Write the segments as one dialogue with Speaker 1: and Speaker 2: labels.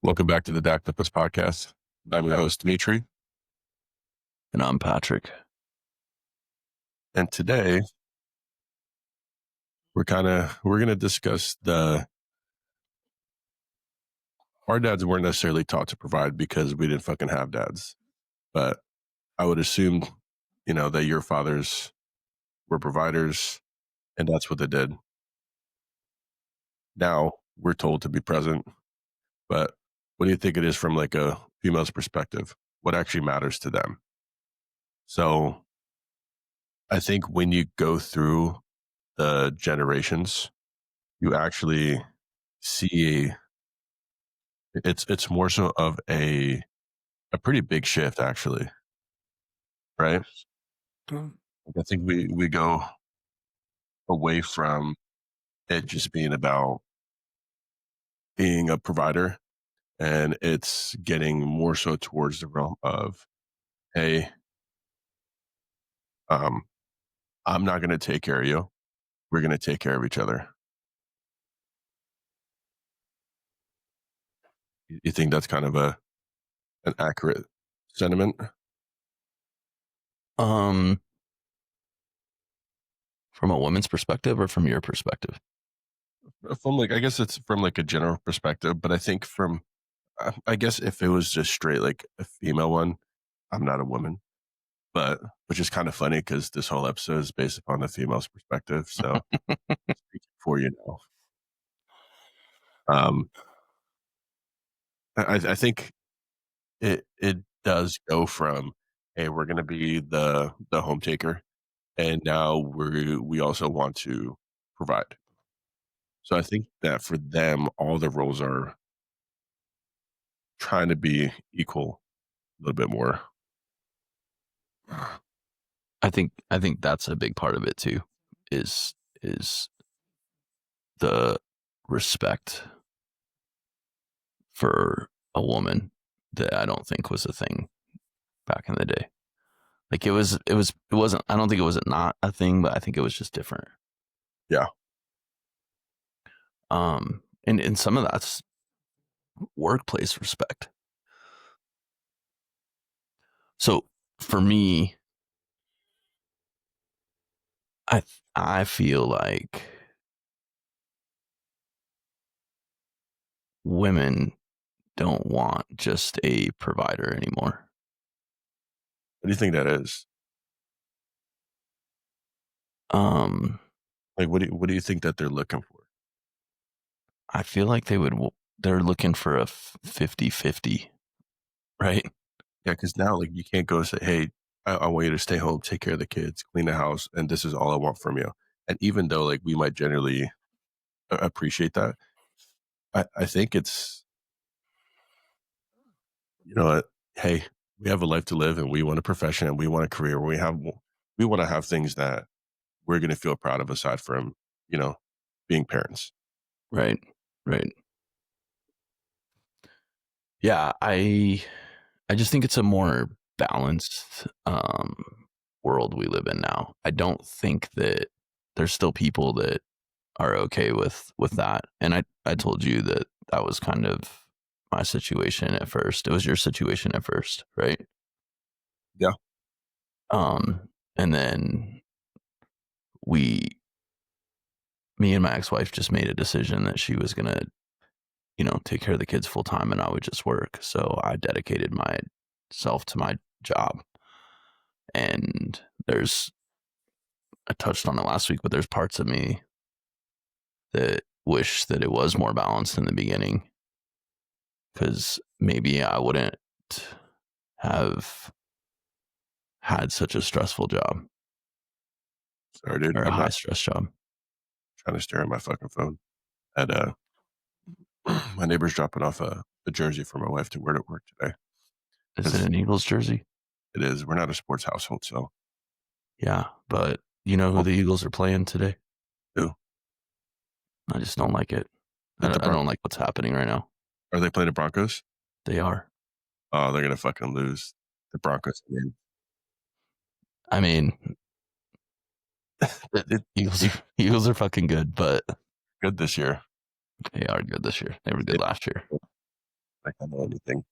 Speaker 1: Welcome back to the Dactopus podcast. I'm your host, Dmitry.
Speaker 2: And I'm Patrick.
Speaker 1: And today we're going to discuss our dads weren't necessarily taught to provide because we didn't fucking have dads. But I would assume, that your fathers were providers and that's what they did. Now we're told to be present, but what do you think it is from like a female's perspective? What actually matters to them? So I think when you go through the generations, you actually see it's more so of a pretty big shift, actually, right? I think we go away from it just being about being a provider, and it's getting more so towards the realm of, hey, I'm not going to take care of you. We're going to take care of each other. You think that's kind of an accurate sentiment?
Speaker 2: From a woman's perspective or from your perspective?
Speaker 1: From I guess it's from like a general perspective, but I think I guess if it was just straight like a female one, I'm not a woman, but which is kind of funny because this whole episode is based upon the female's perspective. So speaking for you now, I think it does go from, hey, we're going to be the home taker, and now we also want to provide. So I think that for them, all the roles are trying to be equal a little bit more.
Speaker 2: I think that's a big part of it too, is the respect for a woman that I don't think was a thing back in the day. Like it wasn't, I don't think it was not a thing, but I think it was just different.
Speaker 1: Yeah.
Speaker 2: And some of that's workplace respect. So for me, I feel like women don't want just a provider anymore.
Speaker 1: What do you think that is? Like, what do you think that they're looking for?
Speaker 2: I feel like they're looking for a 50-50, right?
Speaker 1: Yeah, because now like you can't go say, hey, I want you to stay home, take care of the kids, clean the house, and this is all I want from you. And even though like we might generally appreciate that, I think it's, hey, we have a life to live, and we want a profession, and we want a career. We want to have things that we're going to feel proud of, aside from being parents.
Speaker 2: Right. Yeah, I just think it's a more balanced world we live in now. I don't think that there's still people that are okay with that. And I told you that was kind of my situation at first. It was your situation at first, right?
Speaker 1: Yeah.
Speaker 2: And then me and my ex-wife just made a decision that she was gonna, take care of the kids full time and I would just work. So I dedicated myself to my job. And I touched on it last week, but there's parts of me that wish that it was more balanced in the beginning, because maybe I wouldn't have had such a stressful job.
Speaker 1: Sorry, dude.
Speaker 2: Or a high stress job.
Speaker 1: Trying to stare at my fucking phone. And my neighbor's dropping off a jersey for my wife to wear to work today.
Speaker 2: Is it an Eagles jersey?
Speaker 1: It is. We're not a sports household, so.
Speaker 2: Yeah, but you know who the Eagles are playing today?
Speaker 1: Who?
Speaker 2: I just don't like it. I don't like what's happening right now.
Speaker 1: Are they playing the Broncos?
Speaker 2: They are.
Speaker 1: Oh, they're going to fucking lose. The Broncos again.
Speaker 2: I mean, Eagles are fucking good, but
Speaker 1: good this year.
Speaker 2: They are good this year. They were good last year.
Speaker 1: I handle anything.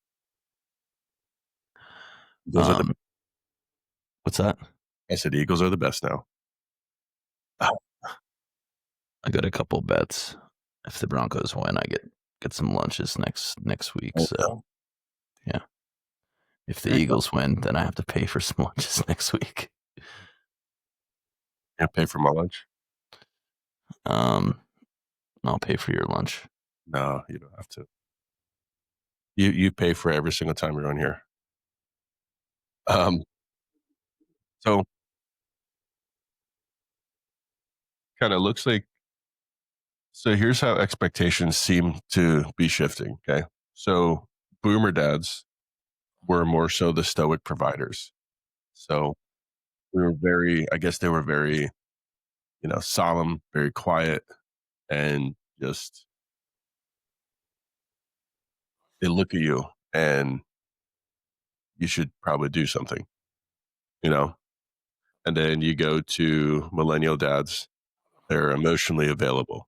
Speaker 1: Those are the
Speaker 2: Um, what's that?
Speaker 1: I said Eagles are the best now. Oh,
Speaker 2: I got a couple bets. If the Broncos win, I get some lunches next week. So
Speaker 1: no.
Speaker 2: yeah, if the
Speaker 1: There you go.
Speaker 2: Eagles win, then I have to pay for some lunches next week.
Speaker 1: Can't pay for my lunch.
Speaker 2: Um, I'll pay for your lunch.
Speaker 1: No, you don't have to. You pay for every single time you're on here. Um, so kind of looks like so here's how expectations seem to be shifting. Okay. So boomer dads were more so the stoic providers. So we were very, I guess they were very, solemn, very quiet, and just they look at you and you should probably do something, you know? And then you go to millennial dads, they're emotionally available.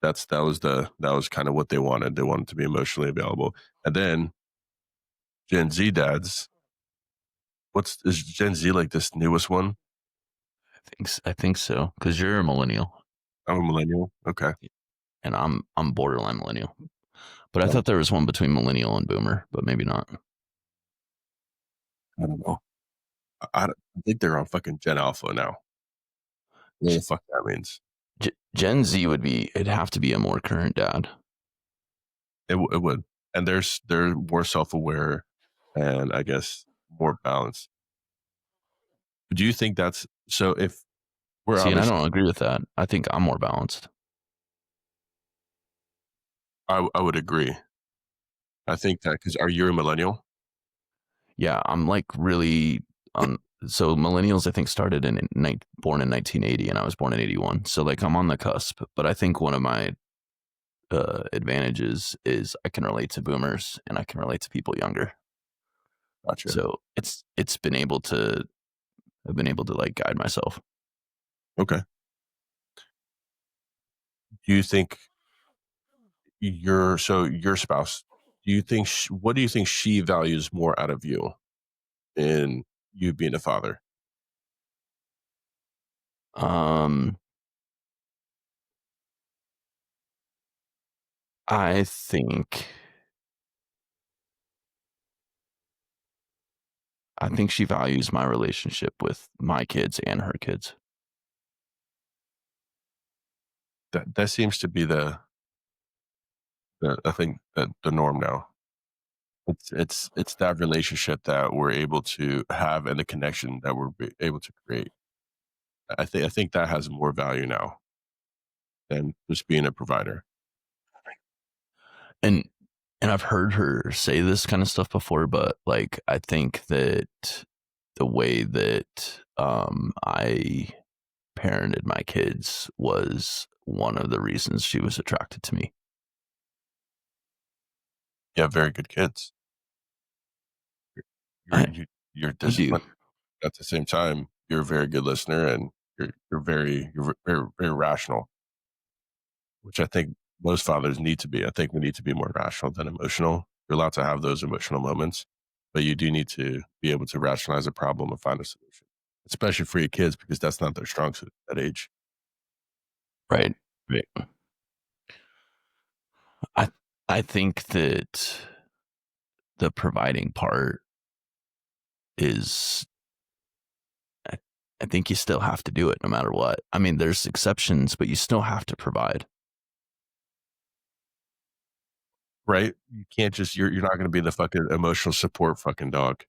Speaker 1: That was kind of what they wanted. They wanted to be emotionally available. And then Gen Z dads, what's is Gen Z like this newest one?
Speaker 2: I think so because you're a millennial
Speaker 1: I'm a millennial. Okay.
Speaker 2: and I'm borderline millennial. But I
Speaker 1: Um,
Speaker 2: thought there was one between millennial and boomer, but maybe not.
Speaker 1: I don't know. I think they're on fucking Gen Alpha now. What the fuck that means?
Speaker 2: Gen Z it'd have to be a more current dad.
Speaker 1: It would. And they're more self aware and I guess more balanced. Do you think that's so? If we're
Speaker 2: See, and I
Speaker 1: obviously,
Speaker 2: don't agree with that. I think I'm more balanced.
Speaker 1: I would agree. I think that because are you a millennial?
Speaker 2: Yeah, I'm like really on. So millennials, I think, started born in 1980, and I was born in 81. So like I'm on the cusp. But I think one of my advantages is I can relate to boomers and I can relate to people younger.
Speaker 1: Gotcha.
Speaker 2: So I've been able to like guide myself.
Speaker 1: Okay. Do you think your spouse? Do you think what do you think she values more out of you in you being a father?
Speaker 2: Um, I think I think she values my relationship with my kids and her kids.
Speaker 1: That seems to be the I think the norm now. It's that relationship that we're able to have and the connection that able to create. I think that has more value now than just being a provider.
Speaker 2: And I've heard her say this kind of stuff before, but like I think that the way that I parented my kids was one of the reasons she was attracted to me.
Speaker 1: You have very good kids. You're
Speaker 2: I
Speaker 1: you you're
Speaker 2: I do.
Speaker 1: disciplined at the same time. You're a very good listener and you're very very rational, which I think most fathers need to be. I think we need to be more rational than emotional. You're allowed to have those emotional moments, but you do need to be able to rationalize a problem and find a solution, especially for your kids because that's not their strong suit at that age.
Speaker 2: Right. Right. I I think that the providing part is I, I think you still have to do it no matter what. I mean, there's exceptions, but you still have to provide.
Speaker 1: Right? You can't just you're not gonna be the fucking emotional support fucking dog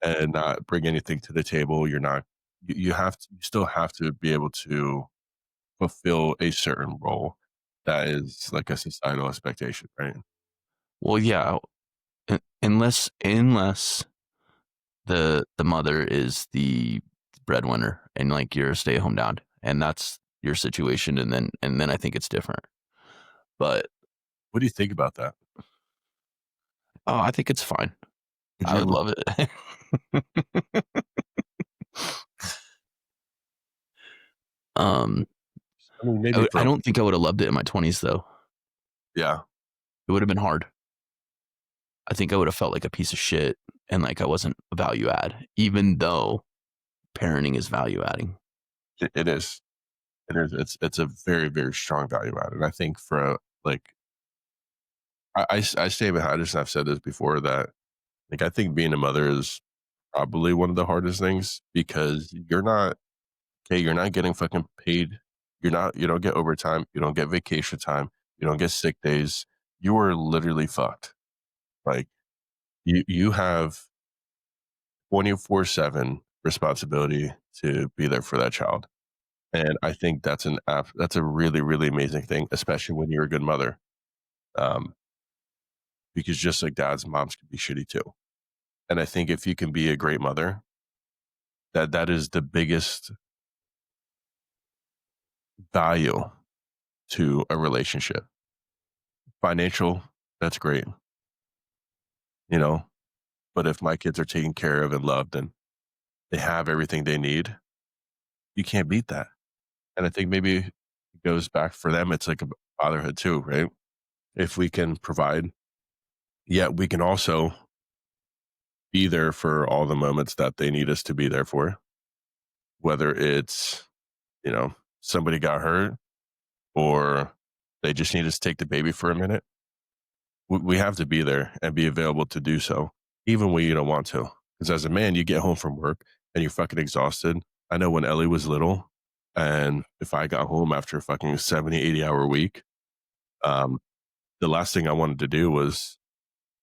Speaker 1: and not bring anything to the table. You're not you have to you still have to be able to fulfill a certain role that is like a societal expectation, right?
Speaker 2: Well, yeah, unless the mother is the breadwinner and like you're a stay-at-home dad and that's your situation and then I think it's different. But
Speaker 1: What do you think about that?
Speaker 2: oh, I think it's fine.
Speaker 1: Would
Speaker 2: I
Speaker 1: you
Speaker 2: would
Speaker 1: ever
Speaker 2: love it. um
Speaker 1: I mean, maybe
Speaker 2: I
Speaker 1: for a
Speaker 2: don't think I would have loved it in my 20s though.
Speaker 1: yeah.
Speaker 2: It would have been hard. I think I would have felt like a piece of shit and like I wasn't a value add, even though parenting is value adding.
Speaker 1: It is. It is. It's a very, very strong value add. And I think for like, I stay behind this, and I've said this before that like I think being a mother is probably one of the hardest things because you're not getting fucking paid. You don't get overtime. You don't get vacation time. You don't get sick days. You are literally fucked. Like you have 24/7 responsibility to be there for that child. And I think that's a really, really amazing thing, especially when you're a good mother. Um, because just like dads, moms can be shitty too. And I think if you can be a great mother, that is the biggest value to a relationship. Financial, that's great, you know. But if my kids are taken care of and loved and they have everything they need, you can't beat that. And I think maybe it goes back for them, it's like a fatherhood too, right? If we can provide, yet we can also be there for all the moments that they need us to be there for, whether it's, you know, somebody got hurt or they just need us to take the baby for a minute. We have to be there and be available to do so, even when you don't want to. Because as a man, you get home from work and you're fucking exhausted. I know when Ellie was little, and if I got home after a fucking 70, 80 hour week, um, the last thing I wanted to do was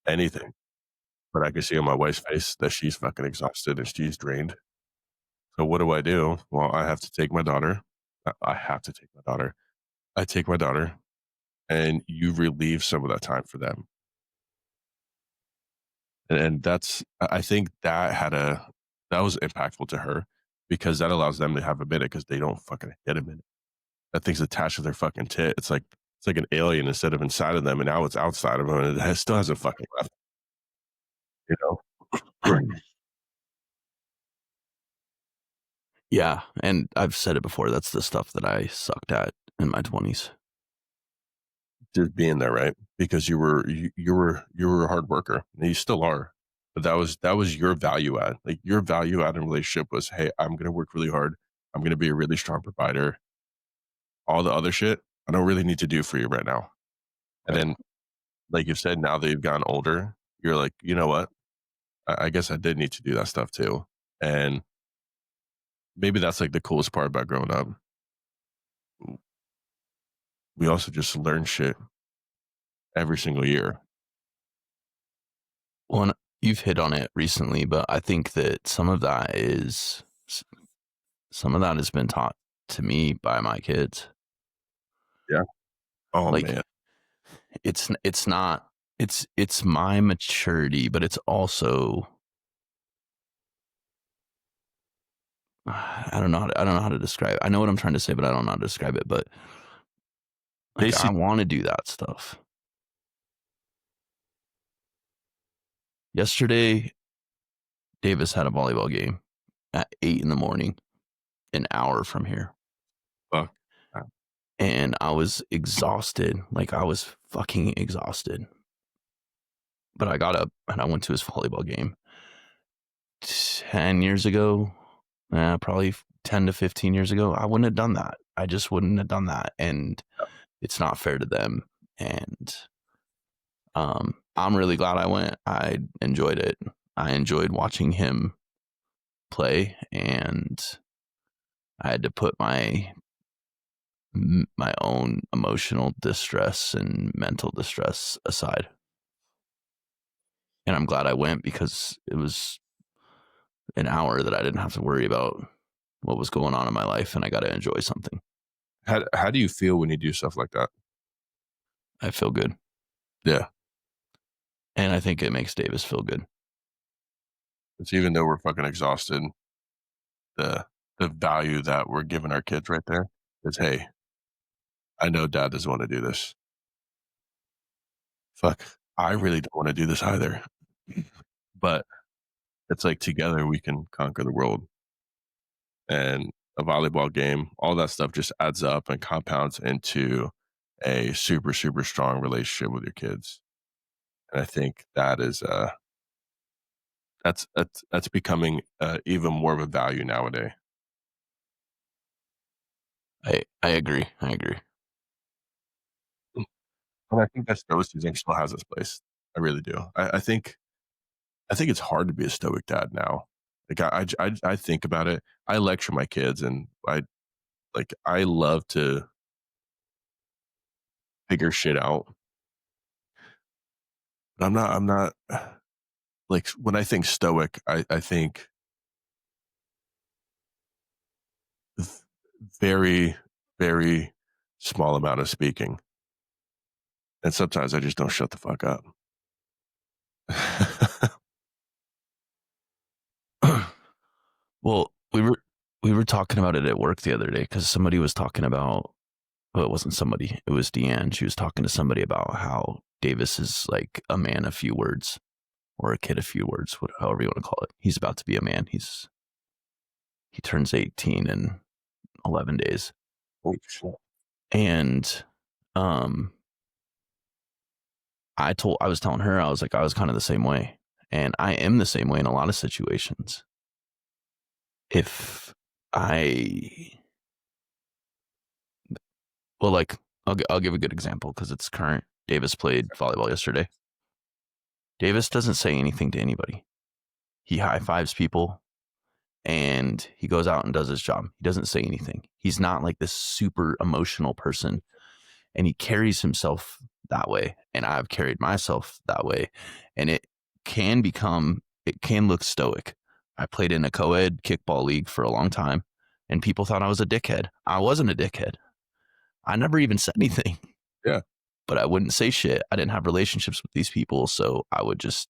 Speaker 1: anything. But I could see on my wife's face that she's fucking exhausted and she's drained. So what do I do? Well, I have to take my daughter. I have to take my daughter. I take my daughter, and you relieve some of that time for them. And that's I think that was impactful to her because that allows them to have a minute because they don't fucking get a minute. That thing's attached to their fucking tit. It's like an alien instead of inside of them, and now it's outside of them, and still hasn't fucking left. You know,
Speaker 2: Yeah, and I've said it before, that's the stuff that I sucked at in my 20s.
Speaker 1: just being there, right? Because you were a hard worker, and you still are. But that was your value add. Like your value add in relationship was, hey, I'm gonna work really hard. I'm gonna be a really strong provider. All the other shit, I don't really need to do for you right now. And
Speaker 2: Right.
Speaker 1: then, like you said, now that you've gotten older, you're like, you know what? I guess I did need to do that stuff too. And maybe that's like the coolest part about growing up. We also just learn shit every single year.
Speaker 2: Well, and you've hit on it recently, but I think that some of that has been taught to me by my kids.
Speaker 1: Yeah. Oh
Speaker 2: Like
Speaker 1: man.
Speaker 2: it's not it's my maturity, but it's also I don't know how to describe it. I know what I'm trying to say, but I don't know how to describe it. But like I
Speaker 1: Basically,
Speaker 2: want to do that stuff. Yesterday, Davis had a volleyball game at 8 in the morning, an hour from here.
Speaker 1: fuck.
Speaker 2: And I was exhausted. Like I was fucking exhausted. But I got up and I went to his volleyball game 10 years ago, probably 10 to 15 years ago. I wouldn't have done that. I just wouldn't have done that. And it's not fair to them. And I'm really glad I went. I enjoyed it. I enjoyed watching him play, and I had to put my own emotional distress and mental distress aside. And I'm glad I went because it was an hour that I didn't have to worry about what was going on in my life, and I got to enjoy something.
Speaker 1: How do you feel when you do stuff like that?
Speaker 2: I feel good,
Speaker 1: Yeah.
Speaker 2: and I think it makes Davis feel good.
Speaker 1: It's even though we're fucking exhausted, the the value that we're giving our kids right there is, hey, I know dad doesn't want to do this. Fuck. I really don't want to do this either. But it's like together we can conquer the world. And a volleyball game, all that stuff just adds up and compounds into a super, super strong relationship with your kids. And I think that is that's becoming even more of a value nowadays.
Speaker 2: I agree. I agree.
Speaker 1: And I think that stoicism still has its place. I really do. I think it's hard to be a stoic dad now. Like I think about it. I lecture my kids, and I love to figure shit out. But I'm not like when I think stoic, I think v- very very small amount of speaking, and sometimes I just don't shut the fuck up.
Speaker 2: Well, we were talking about it at work the other day because somebody was talking about. Well, it wasn't somebody. It was Deanne. She was talking to somebody about how Davis is like a man of few words or a kid of few words, however you want to call it. He's about to be a man. He turns 18 in 11 days,
Speaker 1: Holy shit.
Speaker 2: and um, I was telling her I was like I was kind of the same way, and I am the same way in a lot of situations. If I well, like I'll give a good example because it's current. Davis played volleyball yesterday. Davis doesn't say anything to anybody. He high fives people and he goes out and does his job. He doesn't say anything. He's not like this super emotional person, and he carries himself that way. And I've carried myself that way, and it can look stoic. I played in a co-ed kickball league for a long time, and people thought I was a dickhead. I wasn't a dickhead. I never even said anything,
Speaker 1: Yeah.
Speaker 2: but I wouldn't say shit. I didn't have relationships with these people, so I would just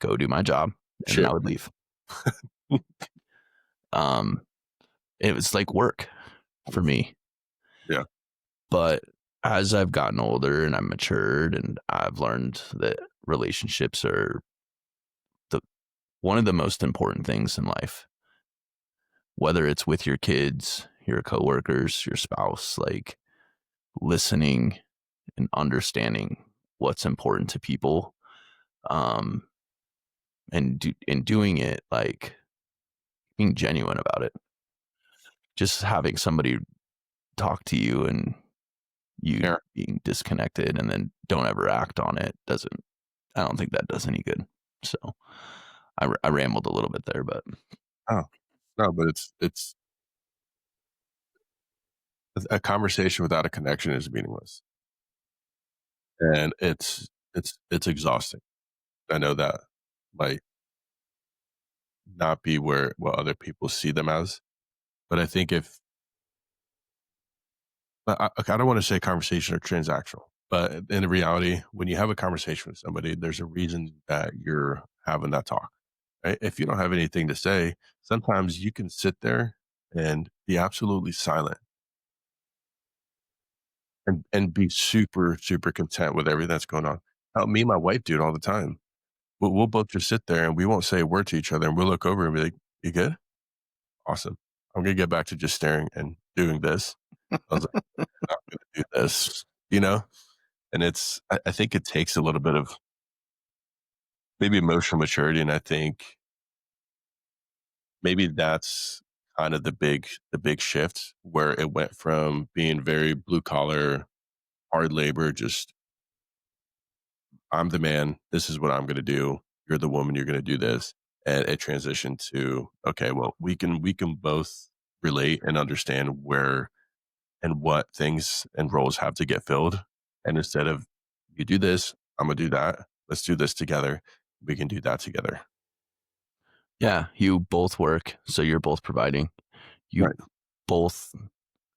Speaker 2: go do my job and then
Speaker 1: Shit.
Speaker 2: I would leave. Um, it was like work for me.
Speaker 1: Yeah.
Speaker 2: But as I've gotten older and I've matured and I've learned that relationships are the one of the most important things in life, whether it's with your kids, your coworkers, your spouse, like listening and understanding what's important to people, um, and doing it like being genuine about it. Just having somebody talk to you and you
Speaker 1: Yeah.
Speaker 2: being disconnected and then don't ever act on it doesn't. I don't think that does any good. So I rambled a little bit there, but
Speaker 1: Oh no, but it's a conversation without a connection is meaningless, and it's exhausting. I know that might not be where what other people see them as, but I think if I don't want to say conversation or transactional, but in reality, when you have a conversation with somebody, there's a reason that you're having that talk. Right? If you don't have anything to say, sometimes you can sit there and be absolutely silent and be super super content with everything that's going on. How me and my wife do it all the time. We'll both just sit there and we won't say a word to each other, and we'll look over and be like, "You good? Awesome. I'm gonna get back to just staring and doing this." I was like, "I'm not gonna do this," you know. And I think it takes a little bit of maybe emotional maturity, and I think maybe that's kind of the big shift where it went from being very blue collar, hard labor, just I'm the man, this is what I'm gonna do. You're the woman, you're gonna do this. And it transitioned to, okay, well, we can both relate and understand where and what things and roles have to get filled. And instead of you do this, I'm gonna do that. Let's do this together. We can do that together.
Speaker 2: yeah, you both work, so you're both providing. You
Speaker 1: Right.
Speaker 2: both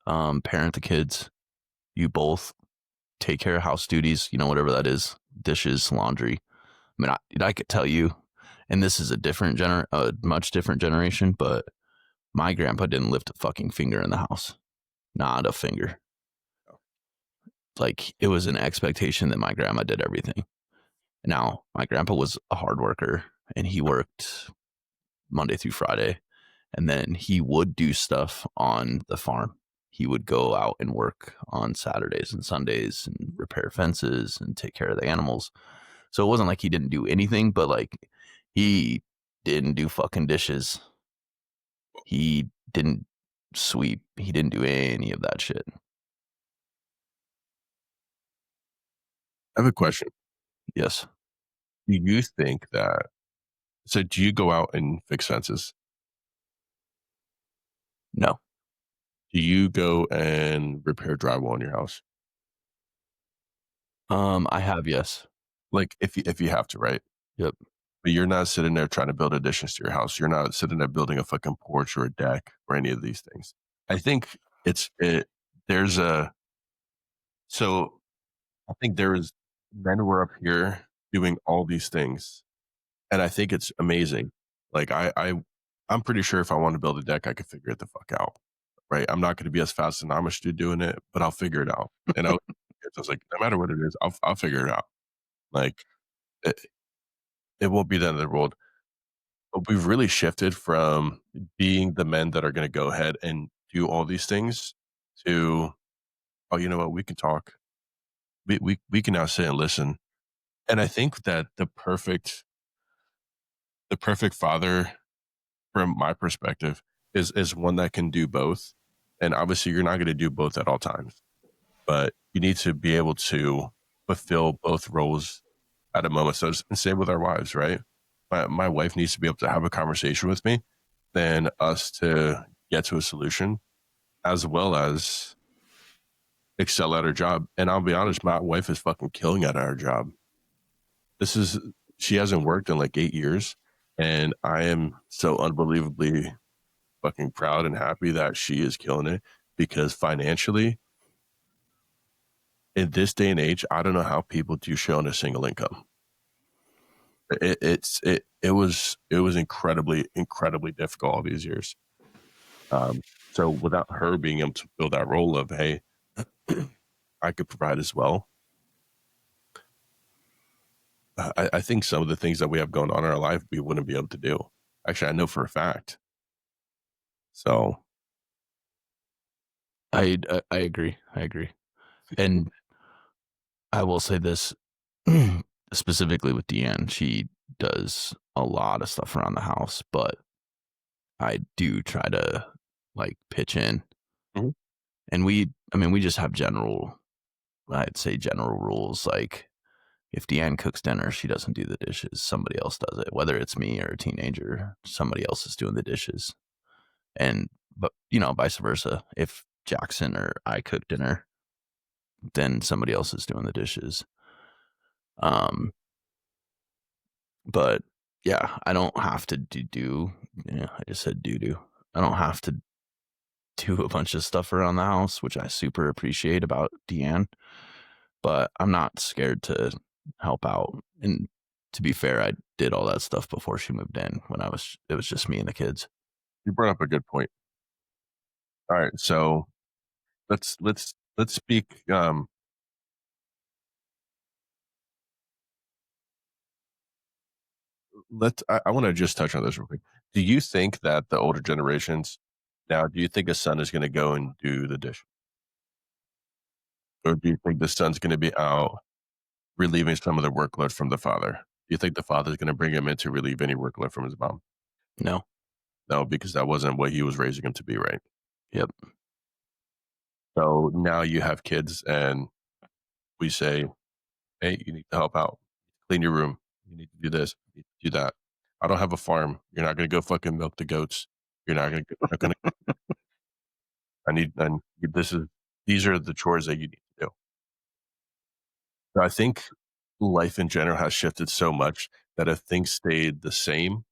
Speaker 2: parent the kids. You both take care of house duties. You know, whatever that is, dishes, laundry. I mean, I could tell you, and this is a much different generation, but my grandpa didn't lift a fucking finger in the house. Not a finger. Like it was an expectation that my grandma did everything. Now, my grandpa was a hard worker and he worked Monday through Friday, and then he would do stuff on the farm. He would go out and work on Saturdays and Sundays and repair fences and take care of the animals. So it wasn't like he didn't do anything, but like he didn't do fucking dishes. He didn't sweep. He didn't do any of that shit.
Speaker 1: I have a question.
Speaker 2: Yes.
Speaker 1: Do you think that so do you go out and fix fences?
Speaker 2: No.
Speaker 1: Do you go and repair drywall in your house?
Speaker 2: I have, yes.
Speaker 1: Like, if you have to, right?
Speaker 2: Yep.
Speaker 1: But you're not sitting there trying to build additions to your house. You're not sitting there building a fucking porch or a deck or any of these things. I think there's a so I think there's men who are up here doing all these things, and I think it's amazing. Like I'm pretty sure if I want to build a deck, I could figure it the fuck out. Right? I'm not going to be as fast as an Amish dude doing it, but I'll figure it out. And I was like, no matter what it is, I'll figure it out. Like it, it won't be the end of the world. But we've really shifted from being the men that are going to go ahead and do all these things to, oh, you know what? We can talk. We can now sit and listen. And I think that the perfect father, from my perspective, is one that can do both. And obviously, you're not going to do both at all times, but you need to be able to fulfill both roles at a moment. So, and same with our wives, right? My wife needs to be able to have a conversation with me, than us to get to a solution, as well as excel at her job. And I'll be honest, my wife is fucking killing at our job. This is She hasn't worked in like 8 years, and I am so unbelievably fucking proud and happy that she is killing it, because financially, in this day and age, I don't know how people do shit on a single income. It was incredibly difficult all these years. So without her being able to fill that role of, hey, I could provide as well, I think some of the things that we have going on in our life we wouldn't be able to do. Actually, I know for a fact. So
Speaker 2: I agree. I agree. And I will say this specifically with Deanne, she does a lot of stuff around the house, but I do try to like pitch in.
Speaker 1: mhm,
Speaker 2: And we just have I'd say general rules. Like if Deanne cooks dinner, she doesn't do the dishes. Somebody else does it. Whether it's me or a teenager, somebody else is doing the dishes. And, but, vice versa. If Jackson or I cook dinner, then somebody else is doing the dishes. Um, but yeah, I don't have to yeah, I just said do. I don't have to do a bunch of stuff around the house, which I super appreciate about Deanne, but I'm not scared to help out. And to be fair, I did all that stuff before she moved in when it was just me and the kids.
Speaker 1: you brought up a good point. All right, so let's speak. I want to just touch on this real quick. Do you think that the older generations now? Do you think a son is going to go and do the dish, or do you think the son's going to be out relieving some of the workload from the father? Do you think the father's going to bring him in to relieve any workload from his mom?
Speaker 2: No.
Speaker 1: No, because that wasn't what he was raising him to be, right?
Speaker 2: Yep.
Speaker 1: So now you have kids, and we say, "Hey, you need to help out. Clean your room. You need to do this. You need to do that." I don't have a farm. You're not going to go fucking milk the goats. You're not going to. And these are the chores that you need to do. So I think life in general has shifted so much that if things stayed the same,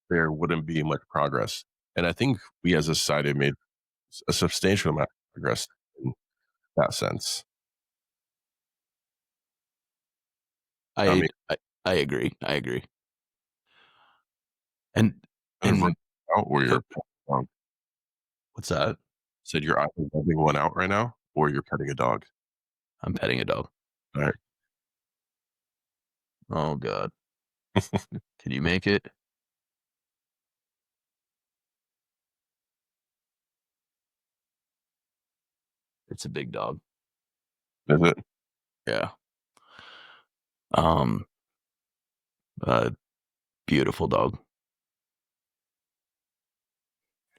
Speaker 1: there wouldn't be much progress. And I think we as a society made a substantial amount of progress in that sense. I
Speaker 2: I
Speaker 1: mean,
Speaker 2: I, I agree. I agree. And
Speaker 1: either run
Speaker 2: and
Speaker 1: out or
Speaker 2: for
Speaker 1: you're um,
Speaker 2: what's that?
Speaker 1: said you're either letting one out right now or you're petting a dog.
Speaker 2: I'm petting a dog.
Speaker 1: All right.
Speaker 2: Oh god. Can you make it? It's a big dog.
Speaker 1: Is it?
Speaker 2: Yeah. Um Beautiful dog.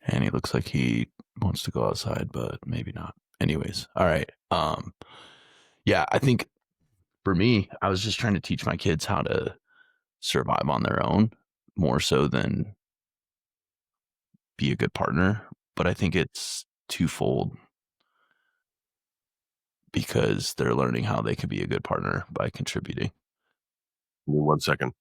Speaker 2: And he looks like he wants to go outside, but maybe not. Anyways, all right. Yeah, I think for me, I was just trying to teach my kids how to survive on their own more so than be a good partner. But I think it's twofold because they're learning how they can be a good partner by contributing.
Speaker 1: Give me 1 second.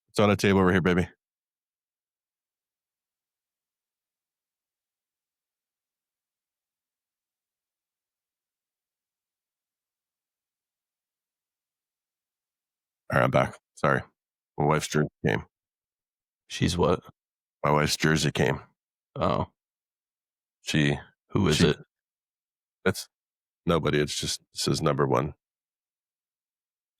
Speaker 1: It's on a table over here, baby. All right, I'm back. Sorry. My wife's jersey came.
Speaker 2: She's what?
Speaker 1: My wife's jersey came.
Speaker 2: Oh,
Speaker 1: She,
Speaker 2: who is
Speaker 1: she,
Speaker 2: it?
Speaker 1: that's nobody. It's just, it says number one.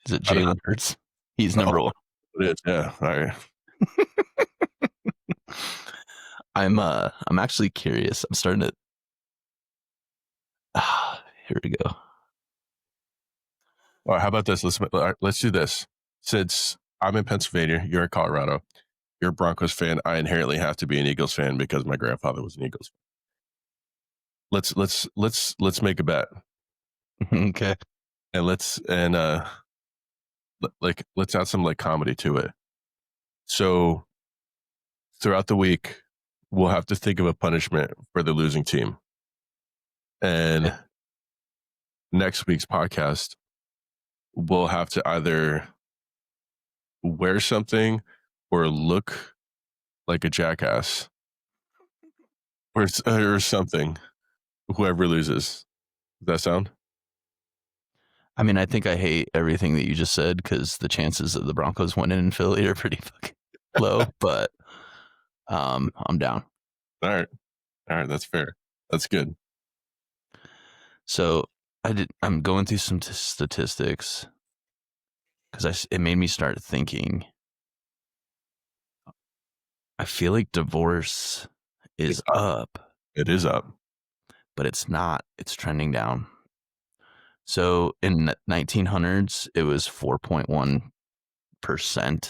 Speaker 2: Is it
Speaker 1: I don't
Speaker 2: Jalen Hurts? He's
Speaker 1: know.
Speaker 2: number
Speaker 1: Oh,
Speaker 2: one.
Speaker 1: it is. Yeah. All right.
Speaker 2: I'm actually curious. I'm starting to here we go.
Speaker 1: All right, how about this? All right, let's do this. Since I'm in Pennsylvania, you're in Colorado, you're a Broncos fan. I inherently have to be an Eagles fan because my grandfather was an Eagles fan. Let's make a bet,
Speaker 2: Okay.
Speaker 1: and let's add some like comedy to it. So throughout the week, we'll have to think of a punishment for the losing team, and next week's podcast, we'll have to either wear something or look like a jackass or something. Whoever loses. Does that sound?
Speaker 2: I mean, I think I hate everything that you just said because the chances of the Broncos winning in Philly are pretty fucking low, but I'm down.
Speaker 1: All right. All right. That's fair. That's good.
Speaker 2: So I'm going through some statistics because it made me start thinking. I feel like divorce
Speaker 1: It's
Speaker 2: is
Speaker 1: up.
Speaker 2: up,
Speaker 1: It is up.
Speaker 2: but it's not. It's trending down. So in 1900s, it was 4.1%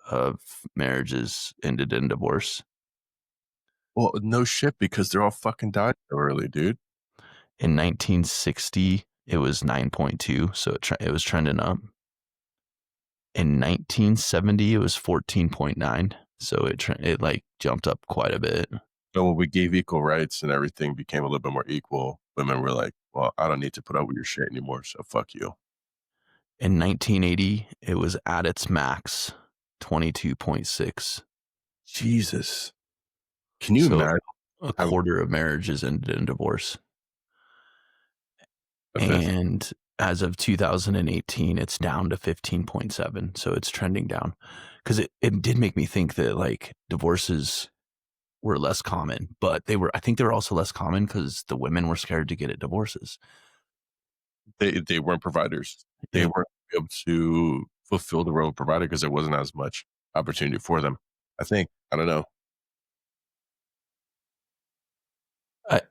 Speaker 2: of marriages ended in divorce.
Speaker 1: Well, no shit, because they're all fucking died so early, dude.
Speaker 2: In 1960, it was 9.2, so it was trending up. In 1970, it was 14.9, so it like jumped up quite a bit.
Speaker 1: So when we gave equal rights and everything became a little bit more equal, women were like, well, I don't need to put up with your shit anymore, so fuck you.
Speaker 2: In 1980, it was at its max, 22.6.
Speaker 1: Jesus. Can you
Speaker 2: So
Speaker 1: imagine
Speaker 2: a
Speaker 1: how
Speaker 2: quarter of marriages ended in divorce.
Speaker 1: a fifth?
Speaker 2: And as of 2018, it's down to 15.7. So it's trending down. Because it did make me think that like divorces were less common, but I think they were also less common because the women were scared to get at divorces.
Speaker 1: They weren't providers. They
Speaker 2: Yep.
Speaker 1: weren't able to fulfill the role of provider because there wasn't as much opportunity for them. I think. I don't know.
Speaker 2: I,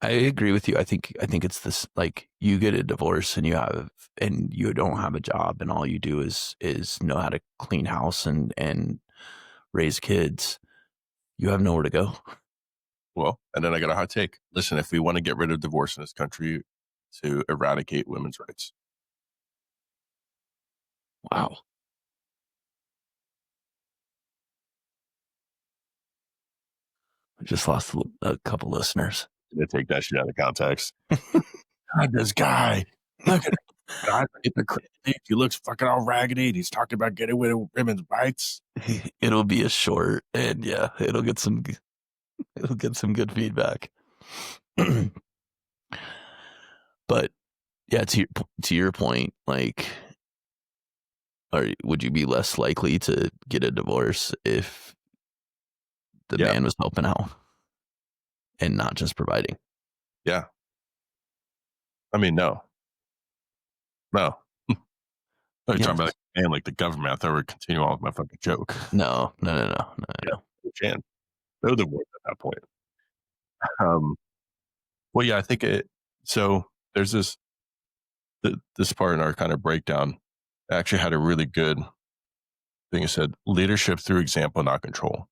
Speaker 2: I agree with you. I think it's this like you get a divorce and you don't have a job and all you do is know how to clean house and raise kids. You have nowhere to go.
Speaker 1: Well, and then I got a hot take. Listen, if we want to get rid of divorce in this country to eradicate women's rights,
Speaker 2: Wow. I just lost a couple listeners.
Speaker 1: they take that shit out of context. God, this guy. Look at it. God,
Speaker 2: It,
Speaker 1: they're crazy. He looks fucking all raggedy. And he's talking about getting rid of women's rights.
Speaker 2: it'll be a short, and yeah, it'll get some good feedback. But yeah, to your point, like, would you be less likely to get a divorce if the
Speaker 1: Yeah,
Speaker 2: man was helping out and not just providing?
Speaker 1: yeah. I mean, no, no. Oh, you're talking
Speaker 2: Yes.
Speaker 1: about and like the government. I thought we were continuing on with my fucking joke.
Speaker 2: No, no, no, no, no,
Speaker 1: Yeah,
Speaker 2: no.
Speaker 1: no chance. No divorce at that point. Um, well, yeah, I think it. So there's this part in our kind of breakdown. I actually had a really good thing. It said leadership through example, not control.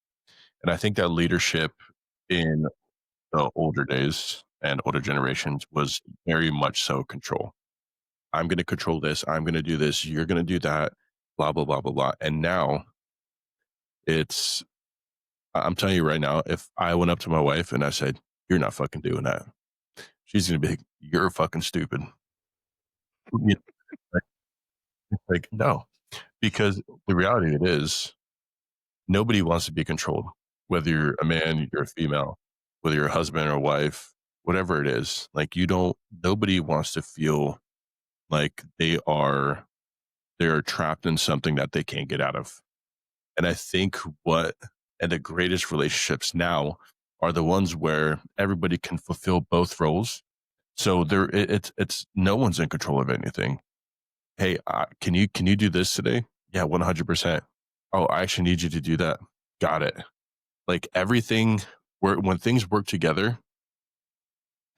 Speaker 1: And I think that leadership in the older days and older generations was very much so control. I'm going to control this. I'm going to do this. You're going to do that. Blah blah blah blah blah. And now it's. I'm telling you right now, if I went up to my wife and I said, "You're not fucking doing that," she's going to be like, "You're fucking stupid." You know, like no, because the reality of it is nobody wants to be controlled. Whether you're a man, you're a female, whether you're a husband or a wife, whatever it is, like you don't. Nobody wants to feel like they're trapped in something that they can't get out of. And I think what and the greatest relationships now are the ones where everybody can fulfill both roles. So it's no one's in control of anything. Hey, can you do this today? Yeah, 100%. Oh, I actually need you to do that. Got it. Like everything, when things work together,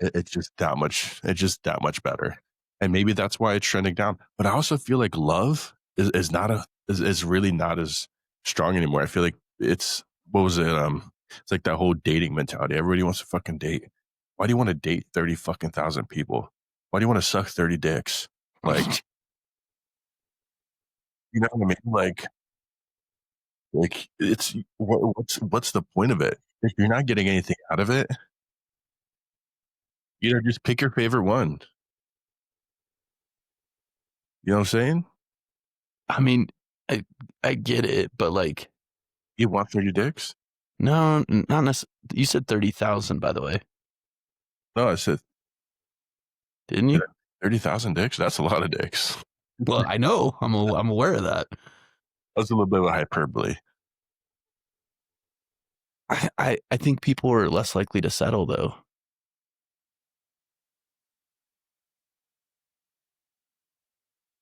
Speaker 1: it's just that much better. And maybe that's why it's trending down. But I also feel like love is really not as strong anymore. I feel like it's what was it? It's like that whole dating mentality. Everybody wants to fucking date. Why do you want to date 30 fucking thousand people? Why do you want to suck 30 dicks? Like, you know what I mean? Like it's what's the point of it? If you're not getting anything out of it, just pick your favorite one. You know what I'm saying?
Speaker 2: I mean, I I get it, but like,
Speaker 1: You want 30 dicks?
Speaker 2: no, not necessarily. You said 30,000, by the way,
Speaker 1: No, I said,
Speaker 2: didn't
Speaker 1: yeah,
Speaker 2: you?
Speaker 1: 30,000 dicks? That's a lot of dicks.
Speaker 2: Well, I know. I'm aware of that.
Speaker 1: That's a little bit of a hyperbole.
Speaker 2: I think people are less likely to settle though.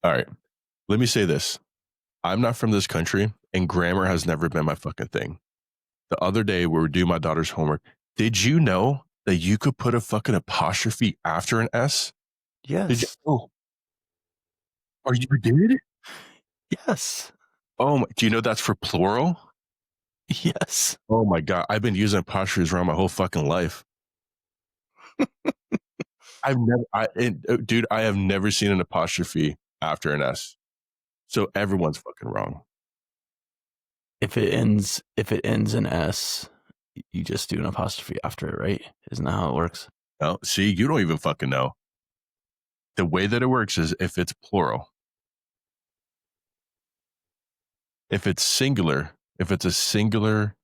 Speaker 1: All right. Let me say this. I'm not from this country, and grammar has never been my fucking thing. The other day, we were doing my daughter's homework. Did you know that you could put a fucking apostrophe after an S? Did you?
Speaker 2: Yes.
Speaker 1: Oh, are you did?
Speaker 2: Yes.
Speaker 1: Oh, do you know that's for plural?
Speaker 2: Yes.
Speaker 1: Oh my God. I've been using apostrophes around my whole fucking life. Dude, I have never seen an apostrophe after an S. So everyone's fucking wrong.
Speaker 2: If it ends in S, you just do an apostrophe after it, right? Isn't that how it works?
Speaker 1: No, see, you don't even fucking know. The way that it works is if it's plural. If it's singular, if it's a singular,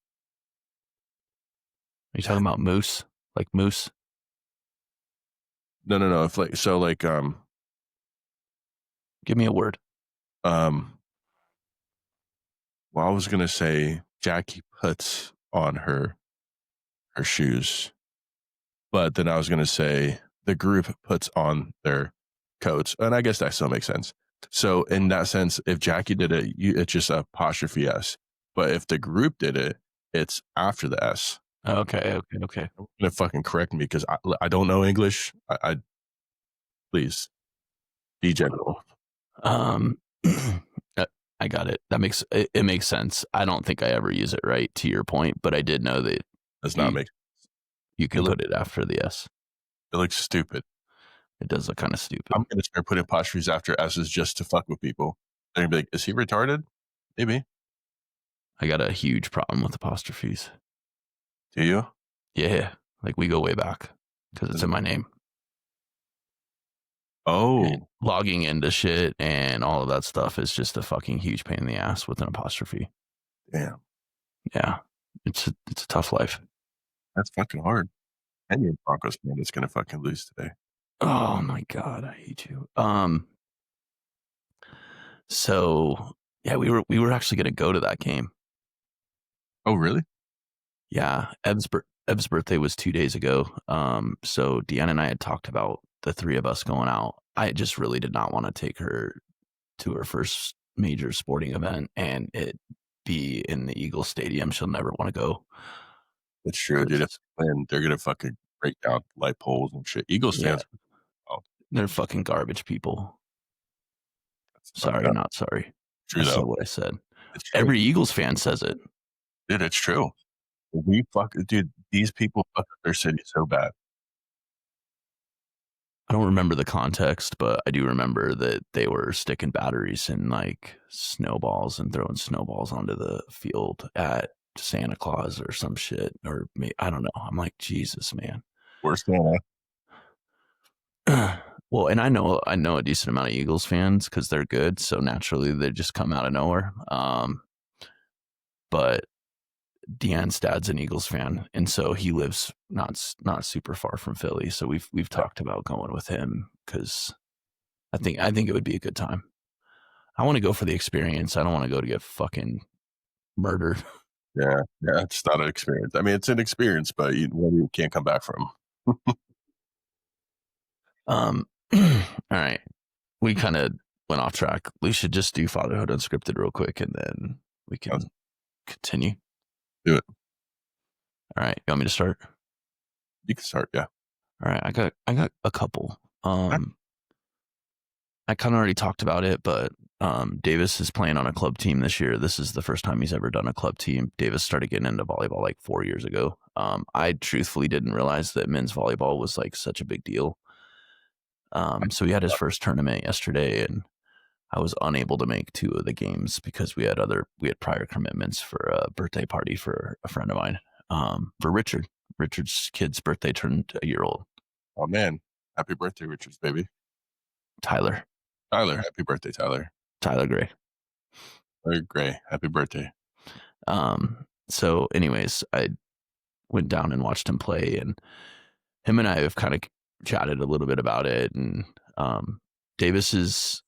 Speaker 2: Are you talking about moose? Like moose?
Speaker 1: no, no, no. If
Speaker 2: Give me a word.
Speaker 1: um, well, I was gonna say Jackie puts on her shoes, but then I was gonna say the group puts on their coats, and I guess that still makes sense. So in that sense, if Jackie did it, it's just apostrophe S. But if the group did it, it's after the S.
Speaker 2: Okay, okay, okay.
Speaker 1: Gonna fucking correct me because I don't know English. I please be general.
Speaker 2: Um, I got it. It makes sense. I don't think I ever use it right to your point, but I did know that
Speaker 1: Does not
Speaker 2: you
Speaker 1: make
Speaker 2: you
Speaker 1: it
Speaker 2: can
Speaker 1: look
Speaker 2: put it after the S.
Speaker 1: it looks stupid.
Speaker 2: It does look kind of stupid.
Speaker 1: I'm gonna start putting apostrophes after S's just to fuck with people. They're gonna be like, "Is he retarded?" Maybe.
Speaker 2: I got a huge problem with apostrophes.
Speaker 1: Do you?
Speaker 2: Yeah, like we go way back because it's in my name.
Speaker 1: Oh,
Speaker 2: And logging into shit and all of that stuff is just a fucking huge pain in the ass with an apostrophe.
Speaker 1: damn.
Speaker 2: Yeah. It's a tough life.
Speaker 1: That's fucking hard. And you're a Broncos fan that's gonna fucking lose today.
Speaker 2: Oh my God, I hate you. So yeah, we were actually gonna go to that game.
Speaker 1: Oh, really?
Speaker 2: Yeah. Ev's birthday was 2 days ago. So Deanna and I had talked about the three of us going out. I just really did not want to take her to her first major sporting event and it be in the Eagles Stadium. She'll never want to go.
Speaker 1: That's true, dude. If
Speaker 2: 'Cause,
Speaker 1: they win, they're gonna fucking break down light poles and shit. Eagles
Speaker 2: yeah,
Speaker 1: fans, oh,
Speaker 2: they're fucking garbage people.
Speaker 1: that's fucked
Speaker 2: Sorry,
Speaker 1: up.
Speaker 2: not sorry. I
Speaker 1: True
Speaker 2: said
Speaker 1: though.
Speaker 2: what I said.
Speaker 1: It's true.
Speaker 2: Every Eagles fan says it.
Speaker 1: Dude, it's true. We fuck dude, these people fuck up their city so bad.
Speaker 2: I don't remember the context, but I do remember that they were sticking batteries in like snowballs and throwing snowballs onto the field at Santa Claus or some shit. Or I don't know. I'm like, Jesus, man.
Speaker 1: Worse than
Speaker 2: Well, and I know a decent amount of Eagles fans because they're good, so naturally they just come out of nowhere. But Deanne's dad's an Eagles fan, and so he lives not super far from Philly. So we've talked about going with him because I think it would be a good time. I want to go for the experience. I don't want to go to get fucking murdered.
Speaker 1: yeah, yeah, it's not an experience. I mean, it's an experience, but one you can't come back from.
Speaker 2: All right, we kind of went off track. We should just do Fatherhood Unscripted real quick, and then we
Speaker 1: Let's
Speaker 2: can continue.
Speaker 1: do it.
Speaker 2: All right, you want me to start?
Speaker 1: You can start, yeah.
Speaker 2: All right, I got a couple.
Speaker 1: Ah,
Speaker 2: I kind of already talked about it, but Davis is playing on a club team this year. This is the first time he's ever done a club team. Davis started getting into volleyball like 4 years ago. I truthfully didn't realize that men's volleyball was like such a big deal. So he had his first tournament yesterday, and I was unable to make two of the games because we had prior commitments for a birthday party for a friend of mine. For Richard. Richard's kid's birthday turned a year old.
Speaker 1: Oh man, happy birthday, Richards, baby.
Speaker 2: Tyler
Speaker 1: Happy birthday, Tyler.
Speaker 2: Gray.
Speaker 1: Tyler Gray, happy birthday.
Speaker 2: So anyways, I went down and watched him play, and him and I have kind of chatted a little bit about it. And Davis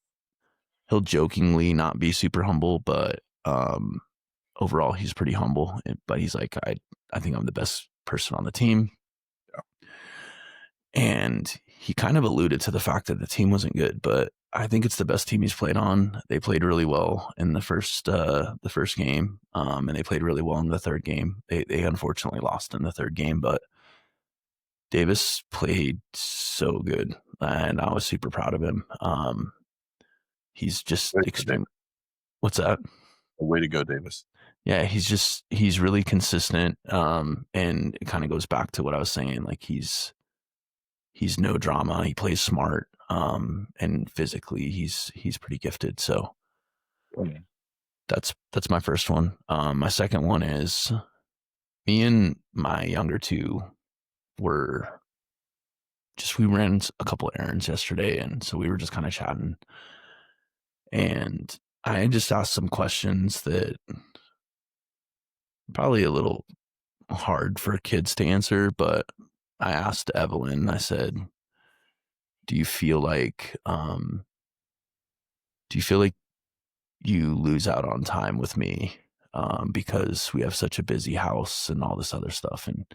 Speaker 2: he'll jokingly not be super humble, but overall he's pretty humble. But he's like, I think I'm the best person on the team.
Speaker 1: Yeah.
Speaker 2: And he kind of alluded to the fact that the team wasn't good, but I think it's the best team he's played on. They played really well in the first game, and they played really well in the third game. They unfortunately lost in the third game, but Davis played so good, and I was super proud of him. He's just
Speaker 1: Way to go,
Speaker 2: extreme.
Speaker 1: Davis.
Speaker 2: What's that?
Speaker 1: Way to go, Davis.
Speaker 2: Yeah, he's really consistent. And it kind of goes back to what I was saying. Like he's no drama. He plays smart. And physically he's pretty gifted. So
Speaker 1: Okay.
Speaker 2: that's my first one. My second one is me and my younger two we ran a couple errands yesterday, and so we were just kind of chatting. And I just asked some questions that probably a little hard for kids to answer, but I asked Evelyn, I said, do you feel like you lose out on time with me because we have such a busy house and all this other stuff? And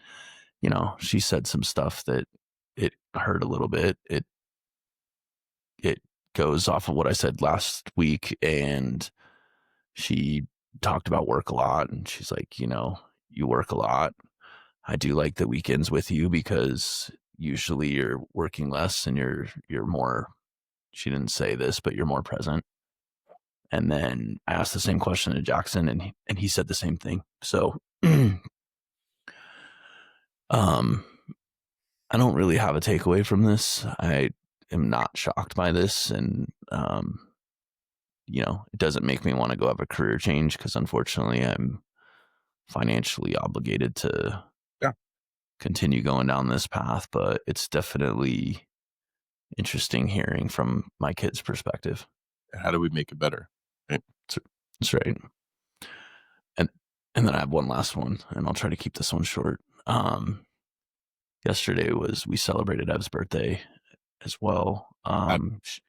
Speaker 2: she said some stuff that it hurt a little bit. It goes off of what I said last week, and she talked about work a lot, and she's like, you work a lot. I do like the weekends with you because usually you're working less and you're more, she didn't say this, but you're more present. And then I asked the same question to Jackson, and he said the same thing. So I don't really have a takeaway from this. I am not shocked by this, and it doesn't make me want to go have a career change because unfortunately I'm financially obligated to
Speaker 1: Yeah.
Speaker 2: continue going down this path, but it's definitely interesting hearing from my kid's perspective.
Speaker 1: How do we make it better? Right?
Speaker 2: That's right. And and then I have one last one, and I'll try to keep this one short. Yesterday we celebrated Ev's birthday as well.
Speaker 1: I,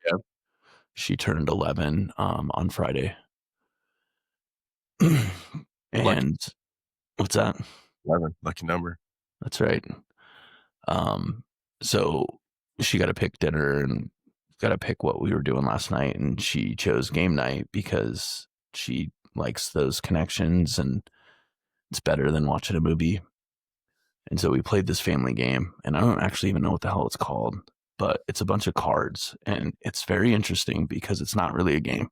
Speaker 1: yeah,
Speaker 2: She turned 11 on Friday.
Speaker 1: lucky
Speaker 2: And what's that?
Speaker 1: 11, lucky number.
Speaker 2: That's right. Um, so she got to pick dinner and got to pick what we were doing last night, and she chose game night because she likes those connections and it's better than watching a movie. And so we played this family game, and I don't actually even know what the hell it's called, but it's a bunch of cards, and it's very interesting because it's not really a game.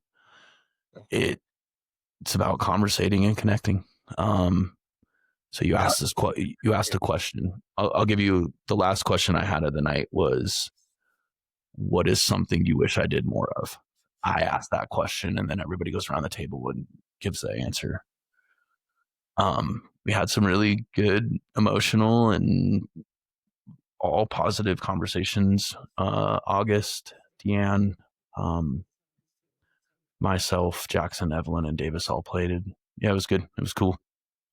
Speaker 2: It's about conversating and connecting. So you
Speaker 1: Yeah.
Speaker 2: asked you asked a question. I'll give you the last question I had of the night was, what is something you wish I did more of? I asked that question, and then everybody goes around the table and gives the answer. We had some really good emotional and all positive conversations. August, Deanne, um, myself, Jackson, Evelyn, and Davis all played. Yeah, it was good. It was cool.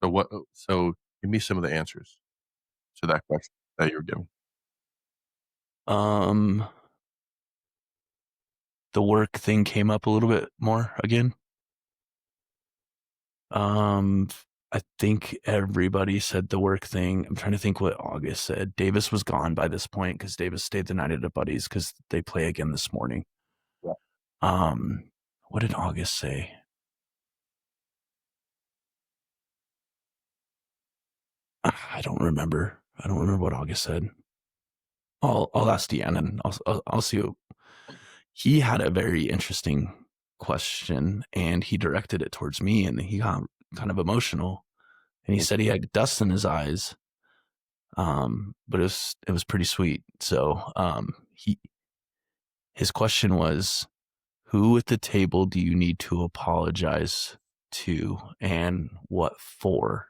Speaker 1: So what? So give me some of the answers to that question that you were giving.
Speaker 2: Um, the work thing came up a little bit more again. Um, I think everybody said the work thing. I'm trying to think what August said. Davis was gone by this point because Davis stayed the night at a buddy's because they play again this morning.
Speaker 1: Yeah.
Speaker 2: What did August say? I don't remember. I don't remember what August said. I'll ask Deanne and I'll see. He had a very interesting question and he directed it towards me and he got kind of emotional and he said he had dust in his eyes. But it was pretty sweet. So his question was, who at the table do you need to apologize to and what for?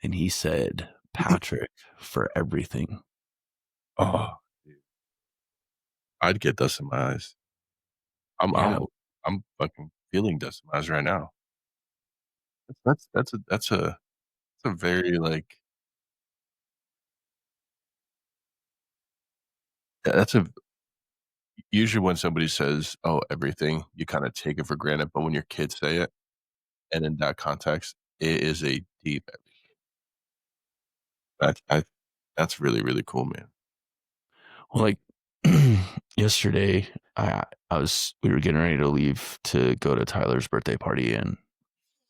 Speaker 2: And he said, Patrick, for everything.
Speaker 1: Oh, dude. I'd get dust in my eyes. I'm
Speaker 2: Yeah.
Speaker 1: I'm I'm fucking feeling dust in my eyes right now. That's a very like that's a usually when somebody says, "Oh, everything," you kind of take it for granted, but when your kids say it, and in that context, it is a deep. I that's really really cool, man.
Speaker 2: Well, like yesterday, we were getting ready to leave to go to Tyler's birthday party and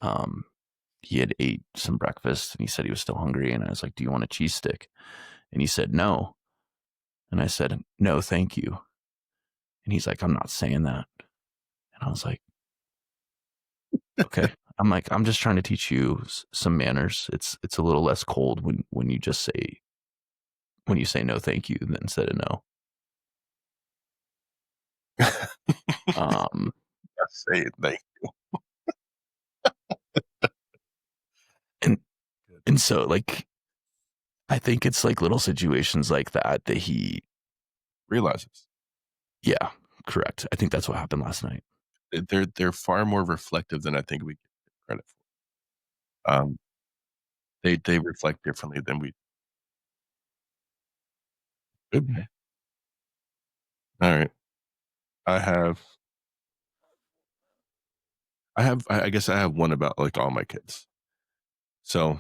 Speaker 2: um he had ate some breakfast and he said he was still hungry and I was like, "Do you want a cheese stick?" And he said, "No." And I said, "No, thank you." And he's like, "I'm not saying that." And I was like, "Okay." I'm like, "I'm just trying to teach you some manners. It's a little less cold when you just say when you say no, thank you, than instead of no." Um,
Speaker 1: That's it. Like,
Speaker 2: and and so like I think it's like little situations like that that he,
Speaker 1: realizes
Speaker 2: yeah, correct. I think that's what happened last night.
Speaker 1: they're far more reflective than I think we give credit for. They reflect differently than we. Good man. All right. I have I guess I have one about like all my kids. So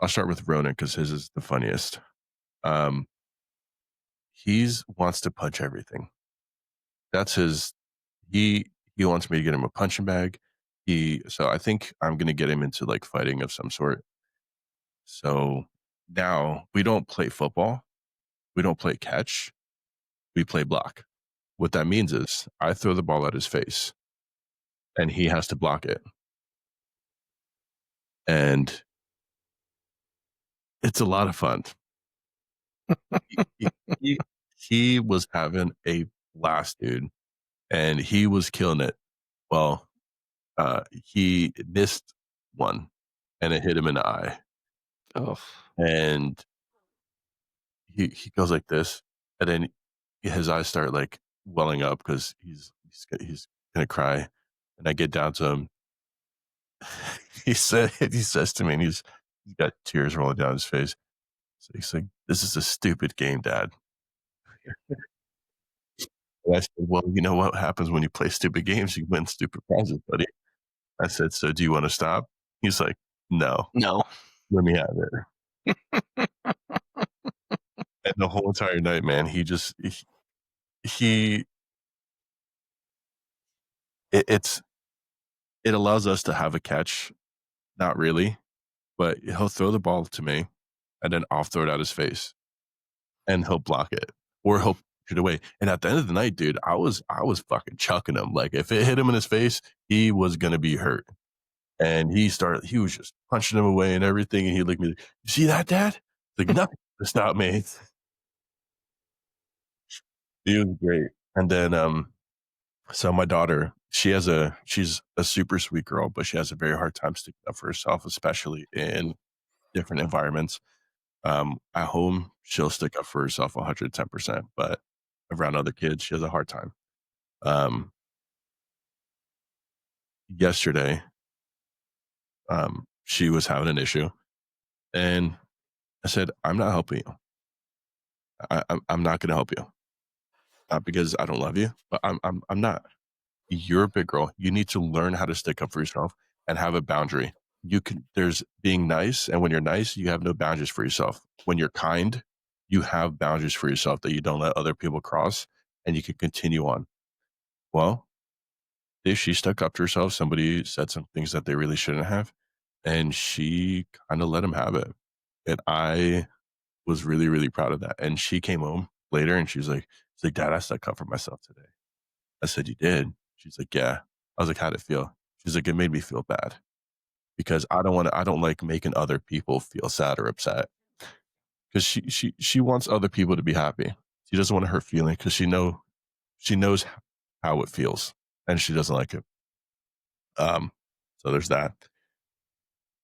Speaker 1: I'll start with Ronan because his is the funniest. Um, he's wants to punch everything. That's his. He wants me to get him a punching bag. So I think I'm gonna get him into like fighting of some sort. So now we don't play football. We don't play catch. We play block. What that means is I throw the ball at his face and he has to block it. And it's a lot of fun. He, he, he was having a blast, dude, and he was killing it. Well, he missed one and it hit him in the eye.
Speaker 2: Oh,
Speaker 1: And he goes like this. And then his eyes start like welling up because he's gonna cry, and I get down to him. He says to me, and he's got tears rolling down his face. So he's like, "This is a stupid game, Dad." And I said, "Well, you know what happens when you play stupid games? You win stupid prizes, buddy." I said, "So do you want to stop?" He's like, "No,
Speaker 2: No.
Speaker 1: let me have it." And the whole entire night, man, he it, it's it allows us to have a catch, not really, but he'll throw the ball to me, and then I'll throw it at his face, and he'll block it, or he'll push it away. And at the end of the night, dude, I was fucking chucking him. Like if it hit him in his face, he was gonna be hurt. And he was just punching him away and everything. And he looked at me, "You see that, Dad?" Like, nothing to stop me. He was great. And then, so my daughter, she's a super sweet girl, but she has a very hard time sticking up for herself, especially in different environments. At home, she'll stick up for herself 110%, but around other kids, she has a hard time. Um, Yesterday, she was having an issue, and I said, "I'm not helping you. I'm not going to help you, not because I don't love you, but I'm not. You're a big girl. You need to learn how to stick up for yourself and have a boundary. There's being nice, and when you're nice, you have no boundaries for yourself. When you're kind, you have boundaries for yourself that you don't let other people cross, and you can continue on." Well, if she stuck up to herself, somebody said some things that they really shouldn't have, and she kind of let him have it. And I was really, really proud of that. And she came home later and she's like, "Dad, I stuck up for myself today." I said, "You did?" She's like, "Yeah." I was like, "How'd it feel?" She's like, "It made me feel bad because I don't like making other people feel sad or upset because she wants other people to be happy. She doesn't want to hurt feeling because she knows how it feels and she doesn't like it." Um, so there's that.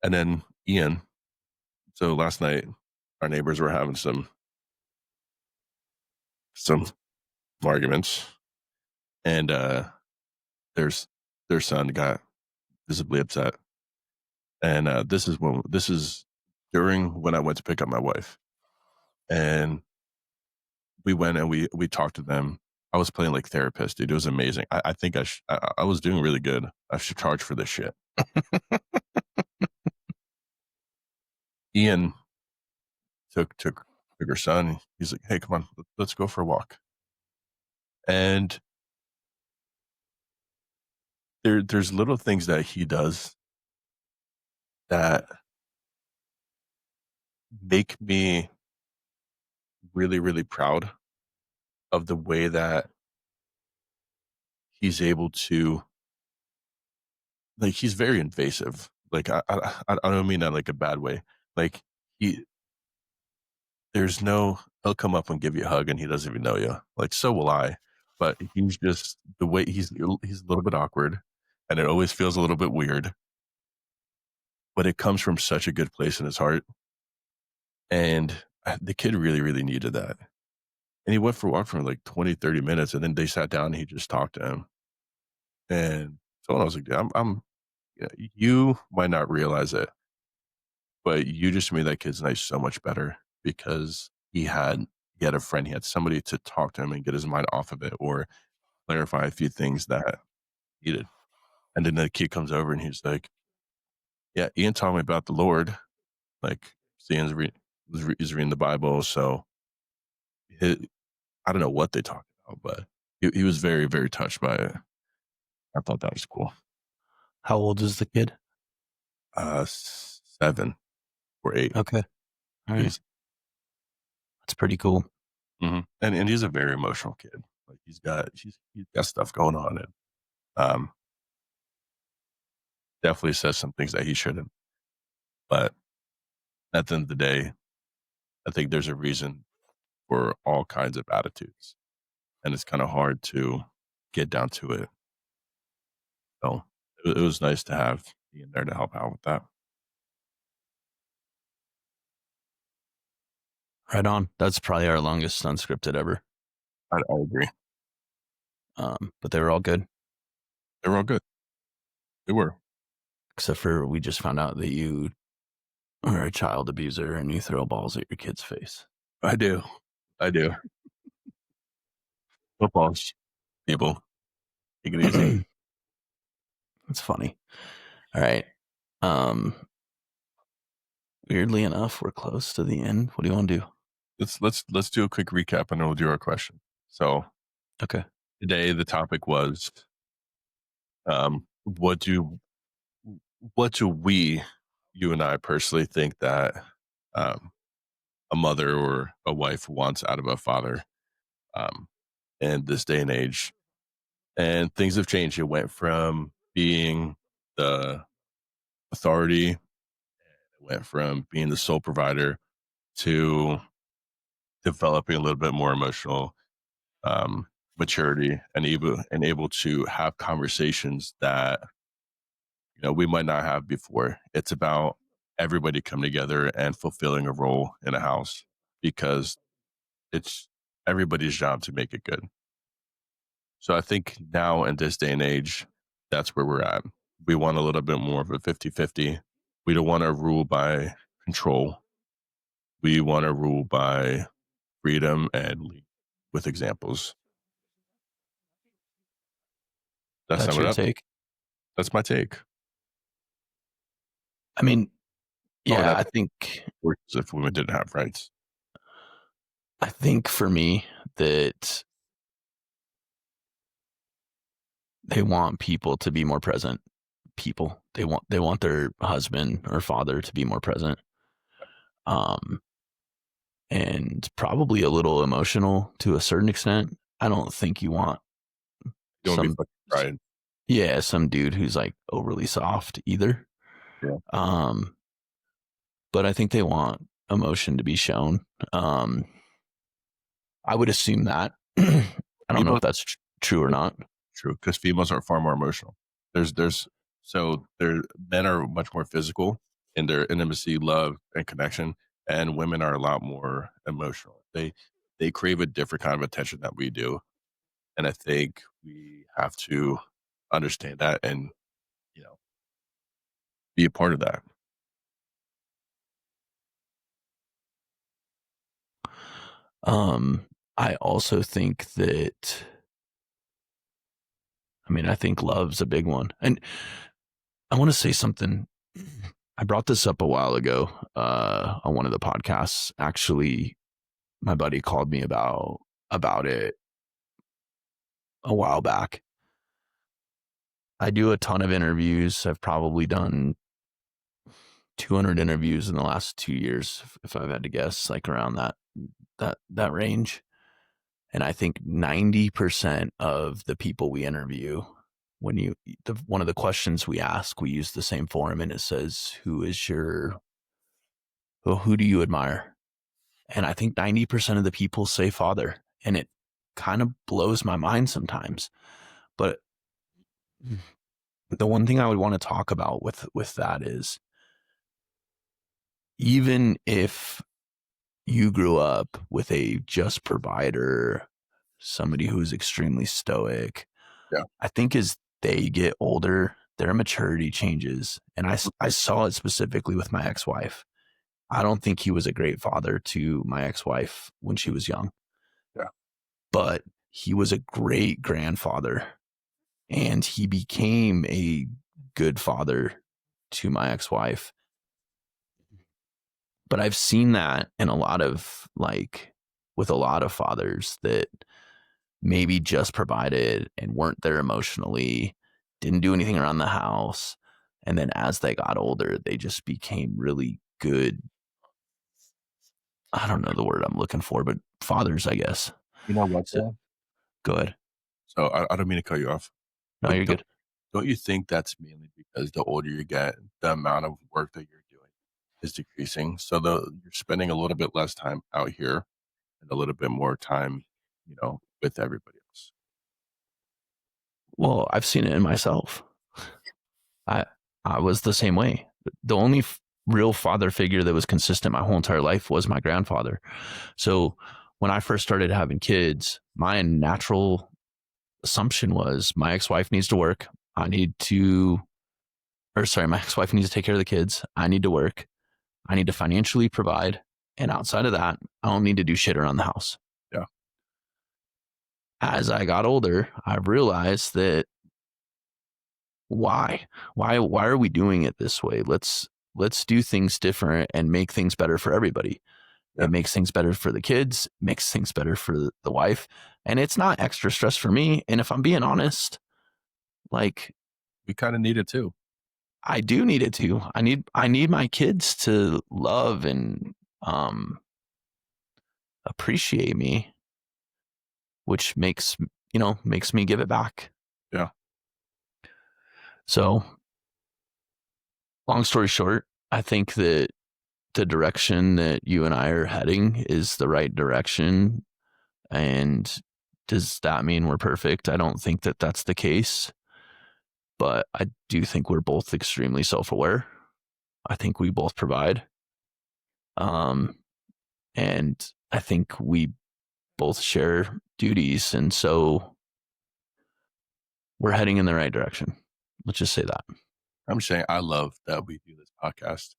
Speaker 1: And then Ian. So last night, our neighbors were having some arguments, and there's their son got visibly upset. And this is during when I went to pick up my wife, and we went and we talked to them. I was playing like therapist, dude. It was amazing. I think I was doing really good. I should charge for this shit. Ian took her son. He's like, "Hey, come on, let's go for a walk." And there's little things that he does that make me really, really proud of the way that he's able to like, he's very invasive. Like, I don't mean that like a bad way. Like, he there's no he'll come up and give you a hug and he doesn't even know you. Like, so will I. But he's just the way he's a little bit awkward and it always feels a little bit weird, but it comes from such a good place in his heart. And the kid really, really needed that. And he went for a walk for like 20, 30 minutes and then they sat down and he just talked to him. And so I was like, yeah, you might not realize it, but you just made that kid's night so much better because he had a friend, he had somebody to talk to him and get his mind off of it or clarify a few things that he needed. And then the kid comes over and he's like, "Yeah, Ian taught me about the Lord. Like, Ian's is reading the Bible, so he, I don't know what they talked about, but he was very, very touched by it. I thought that was cool."
Speaker 2: How old is the kid?
Speaker 1: 7 or 8.
Speaker 2: Okay. All right.
Speaker 1: He's
Speaker 2: That's pretty cool.
Speaker 1: and he's a very emotional kid. Like he's got stuff going on and um definitely says some things that he shouldn't. But at the end of the day, I think there's a reason for all kinds of attitudes. And it's kind of hard to get down to it. So it was nice to have Ian there to help out with that.
Speaker 2: Right on. That's probably our longest unscripted ever.
Speaker 1: I agree.
Speaker 2: But they were all good,
Speaker 1: They were all good. They were.
Speaker 2: except for we just found out that you are a child abuser and you throw balls at your kid's face.
Speaker 1: I do. I do. Footballs, people. Take it easy.
Speaker 2: That's funny. All right. Um, weirdly enough, we're close to the end. What do you want to do?
Speaker 1: Let's do a quick recap and then we'll do our question. So
Speaker 2: Okay.
Speaker 1: today the topic was what do we, you and I personally, think that um, a mother or a wife wants out of a father um, in this day and age? And things have changed. It went from being the authority, it went from being the sole provider to developing a little bit more emotional maturity and able to have conversations that we might not have before. It's about everybody coming together and fulfilling a role in a house because it's everybody's job to make it good. So I think now in this day and age, that's where we're at. We want a little bit more of a 50-50. We don't want to rule by control. We want to rule by freedom and lead with examples. That
Speaker 2: That's
Speaker 1: sum it
Speaker 2: your
Speaker 1: up.
Speaker 2: take?
Speaker 1: That's my take.
Speaker 2: I mean,
Speaker 1: How would
Speaker 2: yeah,
Speaker 1: that
Speaker 2: I think
Speaker 1: work if women didn't have rights?
Speaker 2: for me that they want people to be more present. People. They want their husband or father to be more present. Um and probably a little emotional to a certain extent. I don't think you want
Speaker 1: You want to be
Speaker 2: some
Speaker 1: fucking fried.
Speaker 2: yeah, some dude who's like overly soft either.
Speaker 1: Yeah.
Speaker 2: Um but I think they want emotion to be shown. Um I would assume that. I don't know
Speaker 1: Females
Speaker 2: if that's true or not.
Speaker 1: true because females are far more emotional. There's so there men are much more physical in their intimacy, love, and connection, and women are a lot more emotional. They crave a different kind of attention that we do, and I think we have to understand that and you know be a part of that.
Speaker 2: Um, I also think that, I think love's a big one. And I want to say something. I brought this up a while ago on one of the podcasts. Actually, my buddy called me about it a while back. I do a ton of interviews. I've probably done 200 interviews in the last 2 years, if I've had to guess, like around that range. And I think 90% of the people we interview, one of the questions we ask, we use the same form, and it says, who do you admire? And I think 90% of the people say father, and it kind of blows my mind sometimes. But the one thing I would want to talk about with that is, even if you grew up with a just provider, somebody who's extremely stoic,
Speaker 1: Yeah,
Speaker 2: I think as they get older, their maturity changes. And I saw it specifically with my ex-wife. I don't think he was a great father to my ex-wife when she was young,
Speaker 1: yeah.
Speaker 2: but he was a great grandfather, and he became a good father to my ex-wife. But I've seen that in with a lot of fathers that maybe just provided and weren't there emotionally, didn't do anything around the house. And then as they got older, they just became really good. I don't know the word I'm looking for, but fathers, I guess.
Speaker 1: You know what
Speaker 2: So,
Speaker 1: though?
Speaker 2: go ahead.
Speaker 1: So I don't mean to cut you off,
Speaker 2: No,
Speaker 1: but
Speaker 2: you're good.
Speaker 1: don't you think that's mainly because the older you get, the amount of work that you're doing is decreasing? So you're spending a little bit less time out here and a little bit more time, with everybody else.
Speaker 2: Well, I've seen it in myself. I I was the same way. The only real father figure that was consistent my whole entire life was my grandfather. So when I first started having kids, my natural assumption was my ex-wife needs to work. My ex-wife needs to take care of the kids. I need to work. I need to financially provide. And outside of that, I don't need to do shit around the house.
Speaker 1: Yeah.
Speaker 2: As I got older, I realized that why are we doing it this way? Let's do things different and make things better for everybody.
Speaker 1: Yeah.
Speaker 2: It makes things better for the kids, makes things better for the wife, and it's not extra stress for me. And if I'm being honest, like,
Speaker 1: We kind of need it too.
Speaker 2: I do need it too. I need my kids to love and appreciate me, which makes me give it back.
Speaker 1: Yeah.
Speaker 2: So, long story short, I think that the direction that you and I are heading is the right direction. And does that mean we're perfect? I don't think that that's the case. But I do think we're both extremely self-aware. I think we both provide. And I think we both share duties. And so we're heading in the right direction. Let's just say that.
Speaker 1: I'm saying I love that we do this podcast.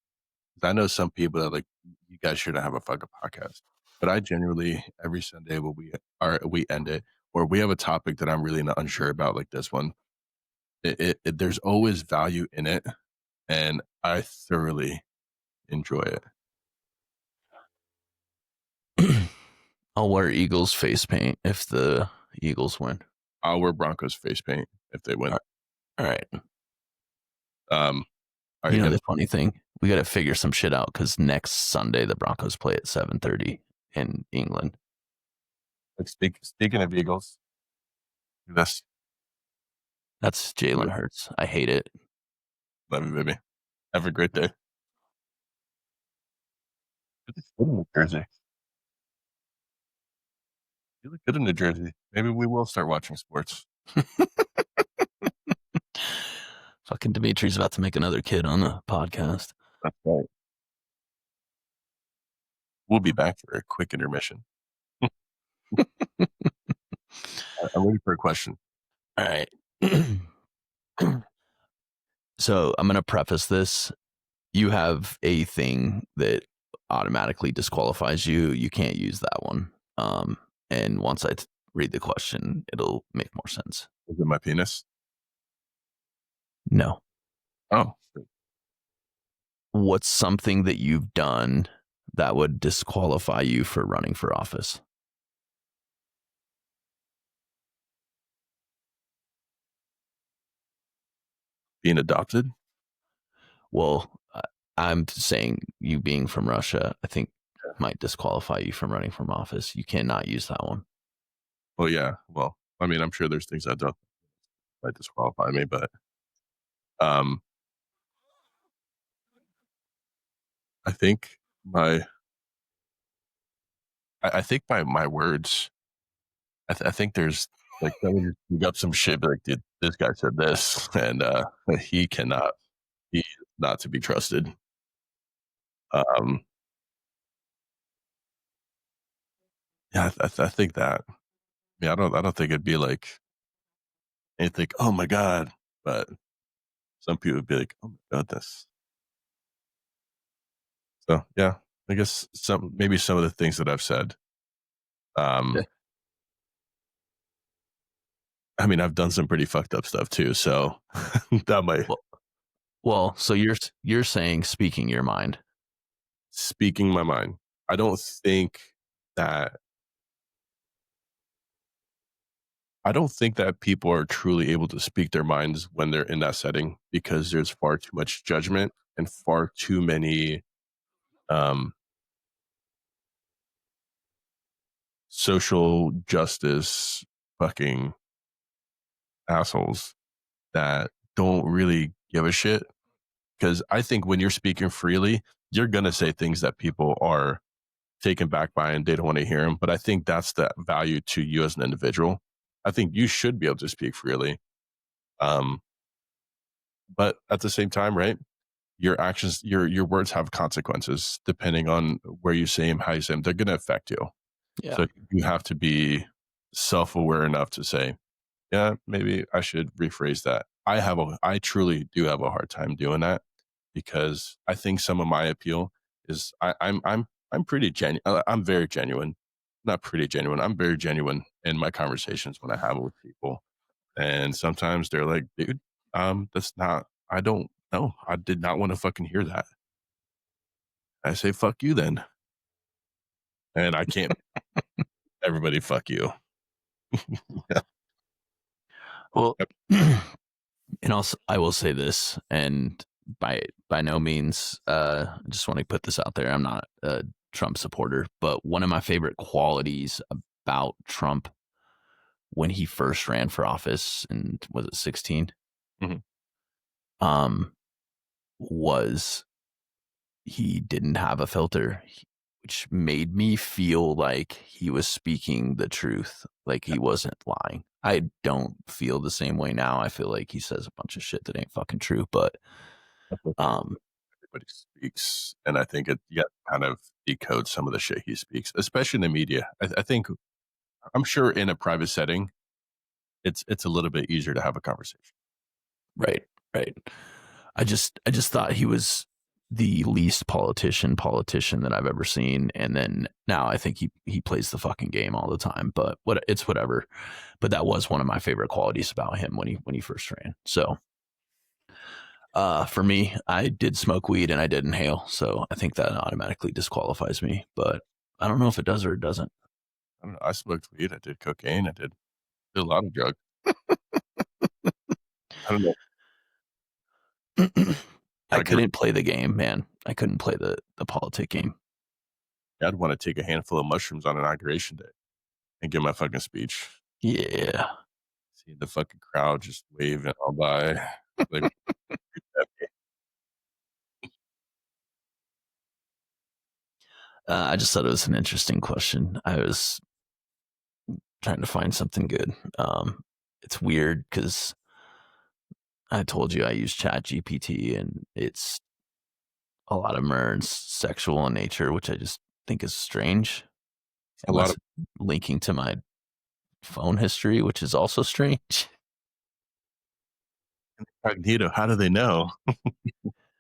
Speaker 1: I know some people that like, you guys shouldn't have a fucking podcast. But I genuinely, every Sunday when we end it, or we have a topic that I'm really not unsure about, like this one, there's always value in it. And I thoroughly enjoy it.
Speaker 2: I'll wear Eagles face paint if the Eagles win.
Speaker 1: I'll wear Broncos face paint if they win.
Speaker 2: All right.
Speaker 1: The
Speaker 2: funny thing, we got to figure some shit out because next Sunday the Broncos play at 7:30 in England.
Speaker 1: Speaking of Eagles, that's
Speaker 2: Jalen Hurts. I hate it.
Speaker 1: Love you, baby. Have a great day. Good in New Jersey. You look good in New Jersey. Maybe we will start watching sports.
Speaker 2: Fucking Dmitry's about to make another kid on the podcast.
Speaker 1: That's right. We'll be back for a quick intermission. I'm waiting for a question.
Speaker 2: All right. So I'm going to preface this. You have a thing that automatically disqualifies you. You can't use that one. And once I read the question, it'll make more sense.
Speaker 1: Is it my penis?
Speaker 2: No.
Speaker 1: Oh.
Speaker 2: What's something that you've done that would disqualify you for running for office?
Speaker 1: Being adopted?
Speaker 2: Well, I'm saying you being from Russia, I think might disqualify you from running from office. You cannot use that one.
Speaker 1: Well, yeah. Well, I mean, I'm sure there's things that don't might disqualify me, but I think my words. I think there's like someone you got some shit like, dude, this guy said this, and he is not to be trusted. Yeah, I think that. Yeah, I don't think it'd be like anything. Oh my god, but some people would be like, oh my goodness. So yeah, I guess maybe some of the things that I've said.
Speaker 2: Yeah.
Speaker 1: I mean, I've done some pretty fucked up stuff too, so that might.
Speaker 2: Well, so you're saying speaking your mind.
Speaker 1: Speaking my mind. I don't think that people are truly able to speak their minds when they're in that setting because there's far too much judgment and far too many social justice fucking assholes that don't really give a shit. Because I think when you're speaking freely, you're going to say things that people are taken back by and they don't want to hear them. But I think that's the value to you as an individual. I think you should be able to speak freely. But at the same time, right? Your actions, your words have consequences depending on where you say them, how you say them. They're going to affect you.
Speaker 2: Yeah.
Speaker 1: So you have to be self-aware enough to say, yeah, maybe I should rephrase that. I truly do have a hard time doing that because I think some of my appeal is I'm pretty genuine. I'm very genuine, not pretty genuine. I'm very genuine in my conversations when I have it with people, and sometimes they're like, "Dude, that's not. I don't know. I did not want to fucking hear that." I say, "Fuck you," then, and I can't. Everybody, fuck you. Yeah.
Speaker 2: Well, and also I will say this, and by no means, I just want to put this out there. I'm not a Trump supporter, but one of my favorite qualities about Trump when he first ran for office, and was it 16?
Speaker 1: Mhm.
Speaker 2: Um, was he didn't have a filter, which made me feel like he was speaking the truth, like he wasn't lying. I don't feel the same way now. I feel like he says a bunch of shit that ain't fucking true, but um
Speaker 1: Everybody speaks, and I think you got to kind of decode some of the shit he speaks, especially in the media. I think I'm sure in a private setting, it's a little bit easier to have a conversation.
Speaker 2: right, right. I just thought he was the least politician that I've ever seen, and then now I think he plays the fucking game all the time. But it's whatever. But that was one of my favorite qualities about him when he first ran. So for me, I did smoke weed and I did inhale, so I think that automatically disqualifies me. But I don't know if it does or it doesn't.
Speaker 1: I don't know. I smoked weed. I did cocaine. Did a lot of drugs. I don't know.
Speaker 2: I
Speaker 1: Like,
Speaker 2: couldn't play the game, man. I couldn't play the politic game.
Speaker 1: I'd want to take a handful of mushrooms on inauguration day and give my fucking speech.
Speaker 2: Yeah.
Speaker 1: See the fucking crowd just waving all by. Like,
Speaker 2: I just thought it was an interesting question. I was trying to find something good. It's weird because I told you I use Chat GPT and it's a lot of them are sexual in nature, which I just think is strange.
Speaker 1: a lot of
Speaker 2: Unless linking to my phone history, which is also strange.
Speaker 1: incognito. How do they know?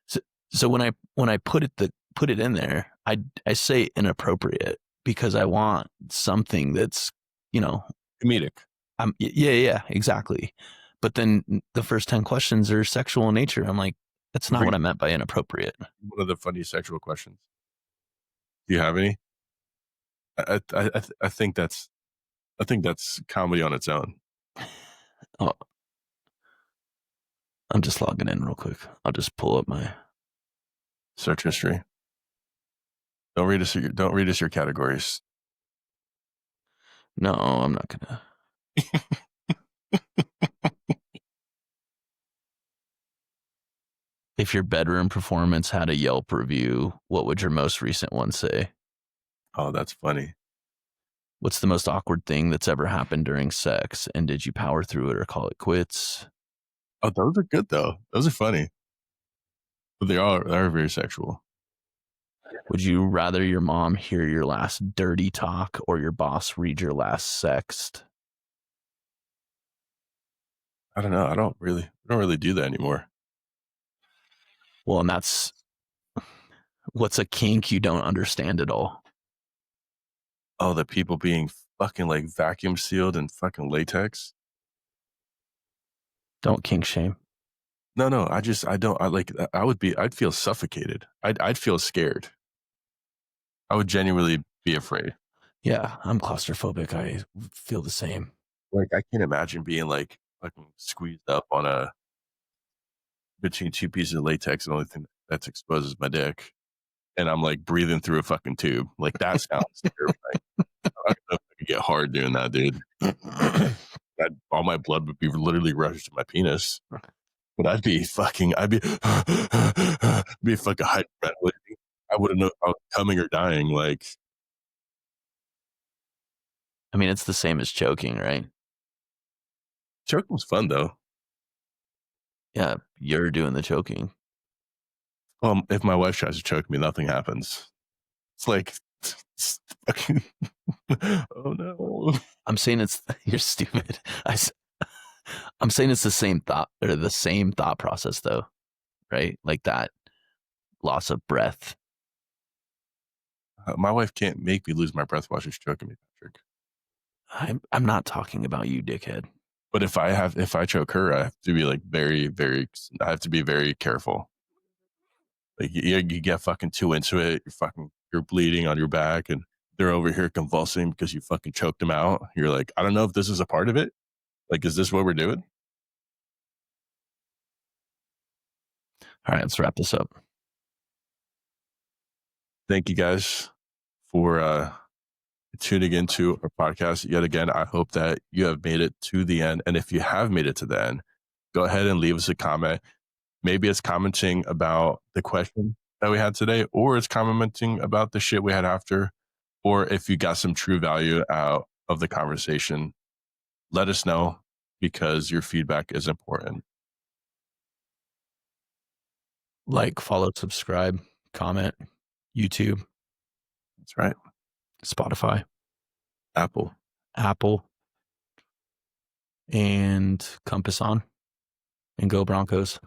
Speaker 2: So, so when I put it in there, I say inappropriate because I want something that's, you know,
Speaker 1: Comedic.
Speaker 2: yeah, exactly. But then the first 10 questions are sexual in nature. I'm like, that's not what I meant by inappropriate.
Speaker 1: One of the funny sexual questions. Do you have any? I think that's comedy on its own.
Speaker 2: Oh, I'm just logging in real quick. I'll just pull up my.
Speaker 1: Search history. Don't read us your categories.
Speaker 2: No, I'm not gonna. If your bedroom performance had a Yelp review, what would your most recent one say?
Speaker 1: Oh, that's funny.
Speaker 2: What's the most awkward thing that's ever happened during sex? And did you power through it or call it quits?
Speaker 1: Oh, those are good though. Those are funny, but they are very sexual.
Speaker 2: Would you rather your mom hear your last dirty talk or your boss read your last sext?
Speaker 1: I don't know. I don't really do that anymore.
Speaker 2: Well, and that's what's a kink you don't understand at all.
Speaker 1: Oh, the people being fucking like vacuum sealed in fucking latex.
Speaker 2: Don't kink shame.
Speaker 1: No, no. I don't. I'd feel suffocated. I'd feel scared. I would genuinely be afraid.
Speaker 2: Yeah, I'm claustrophobic. I feel the same.
Speaker 1: Like I can't imagine being like fucking squeezed up on a between two pieces of latex. And the only thing that's exposed is my dick, and I'm like breathing through a fucking tube. Like that sounds terrifying. I don't know if I could get hard doing that, dude. All my blood would be literally rushed to my penis. But I'd be, be fucking hyperventilating. I wouldn't know if I was coming or dying. Like,
Speaker 2: I mean, it's the same as choking, right?
Speaker 1: choking was fun though.
Speaker 2: Yeah, you're doing the choking.
Speaker 1: If my wife tries to choke me, nothing happens. It's like Fucking- oh no.
Speaker 2: I'm saying it's you're stupid. I'm saying it's the same thought or the same thought process though, right? Like that loss of breath.
Speaker 1: My wife can't make me lose my breath while she's choking me, Patrick.
Speaker 2: I'm not talking about you, dickhead.
Speaker 1: But if I choke her, I have to be like I have to be very careful. Like you get fucking too into it, you're bleeding on your back, and they're over here convulsing because you fucking choked them out. You're like, I don't know if this is a part of it. Like, is this what we're doing?
Speaker 2: All right, let's wrap this up.
Speaker 1: Thank you guys for tuning into our podcast yet again. I hope that you have made it to the end. And if you have made it to the end, go ahead and leave us a comment. Maybe it's commenting about the question that we had today, or it's commenting about the shit we had after, or if you got some true value out of the conversation, let us know because your feedback is important.
Speaker 2: Like, follow, subscribe, comment, YouTube,
Speaker 1: That's right.
Speaker 2: Spotify,
Speaker 1: Apple.
Speaker 2: Apple, and Compass on, and go Broncos.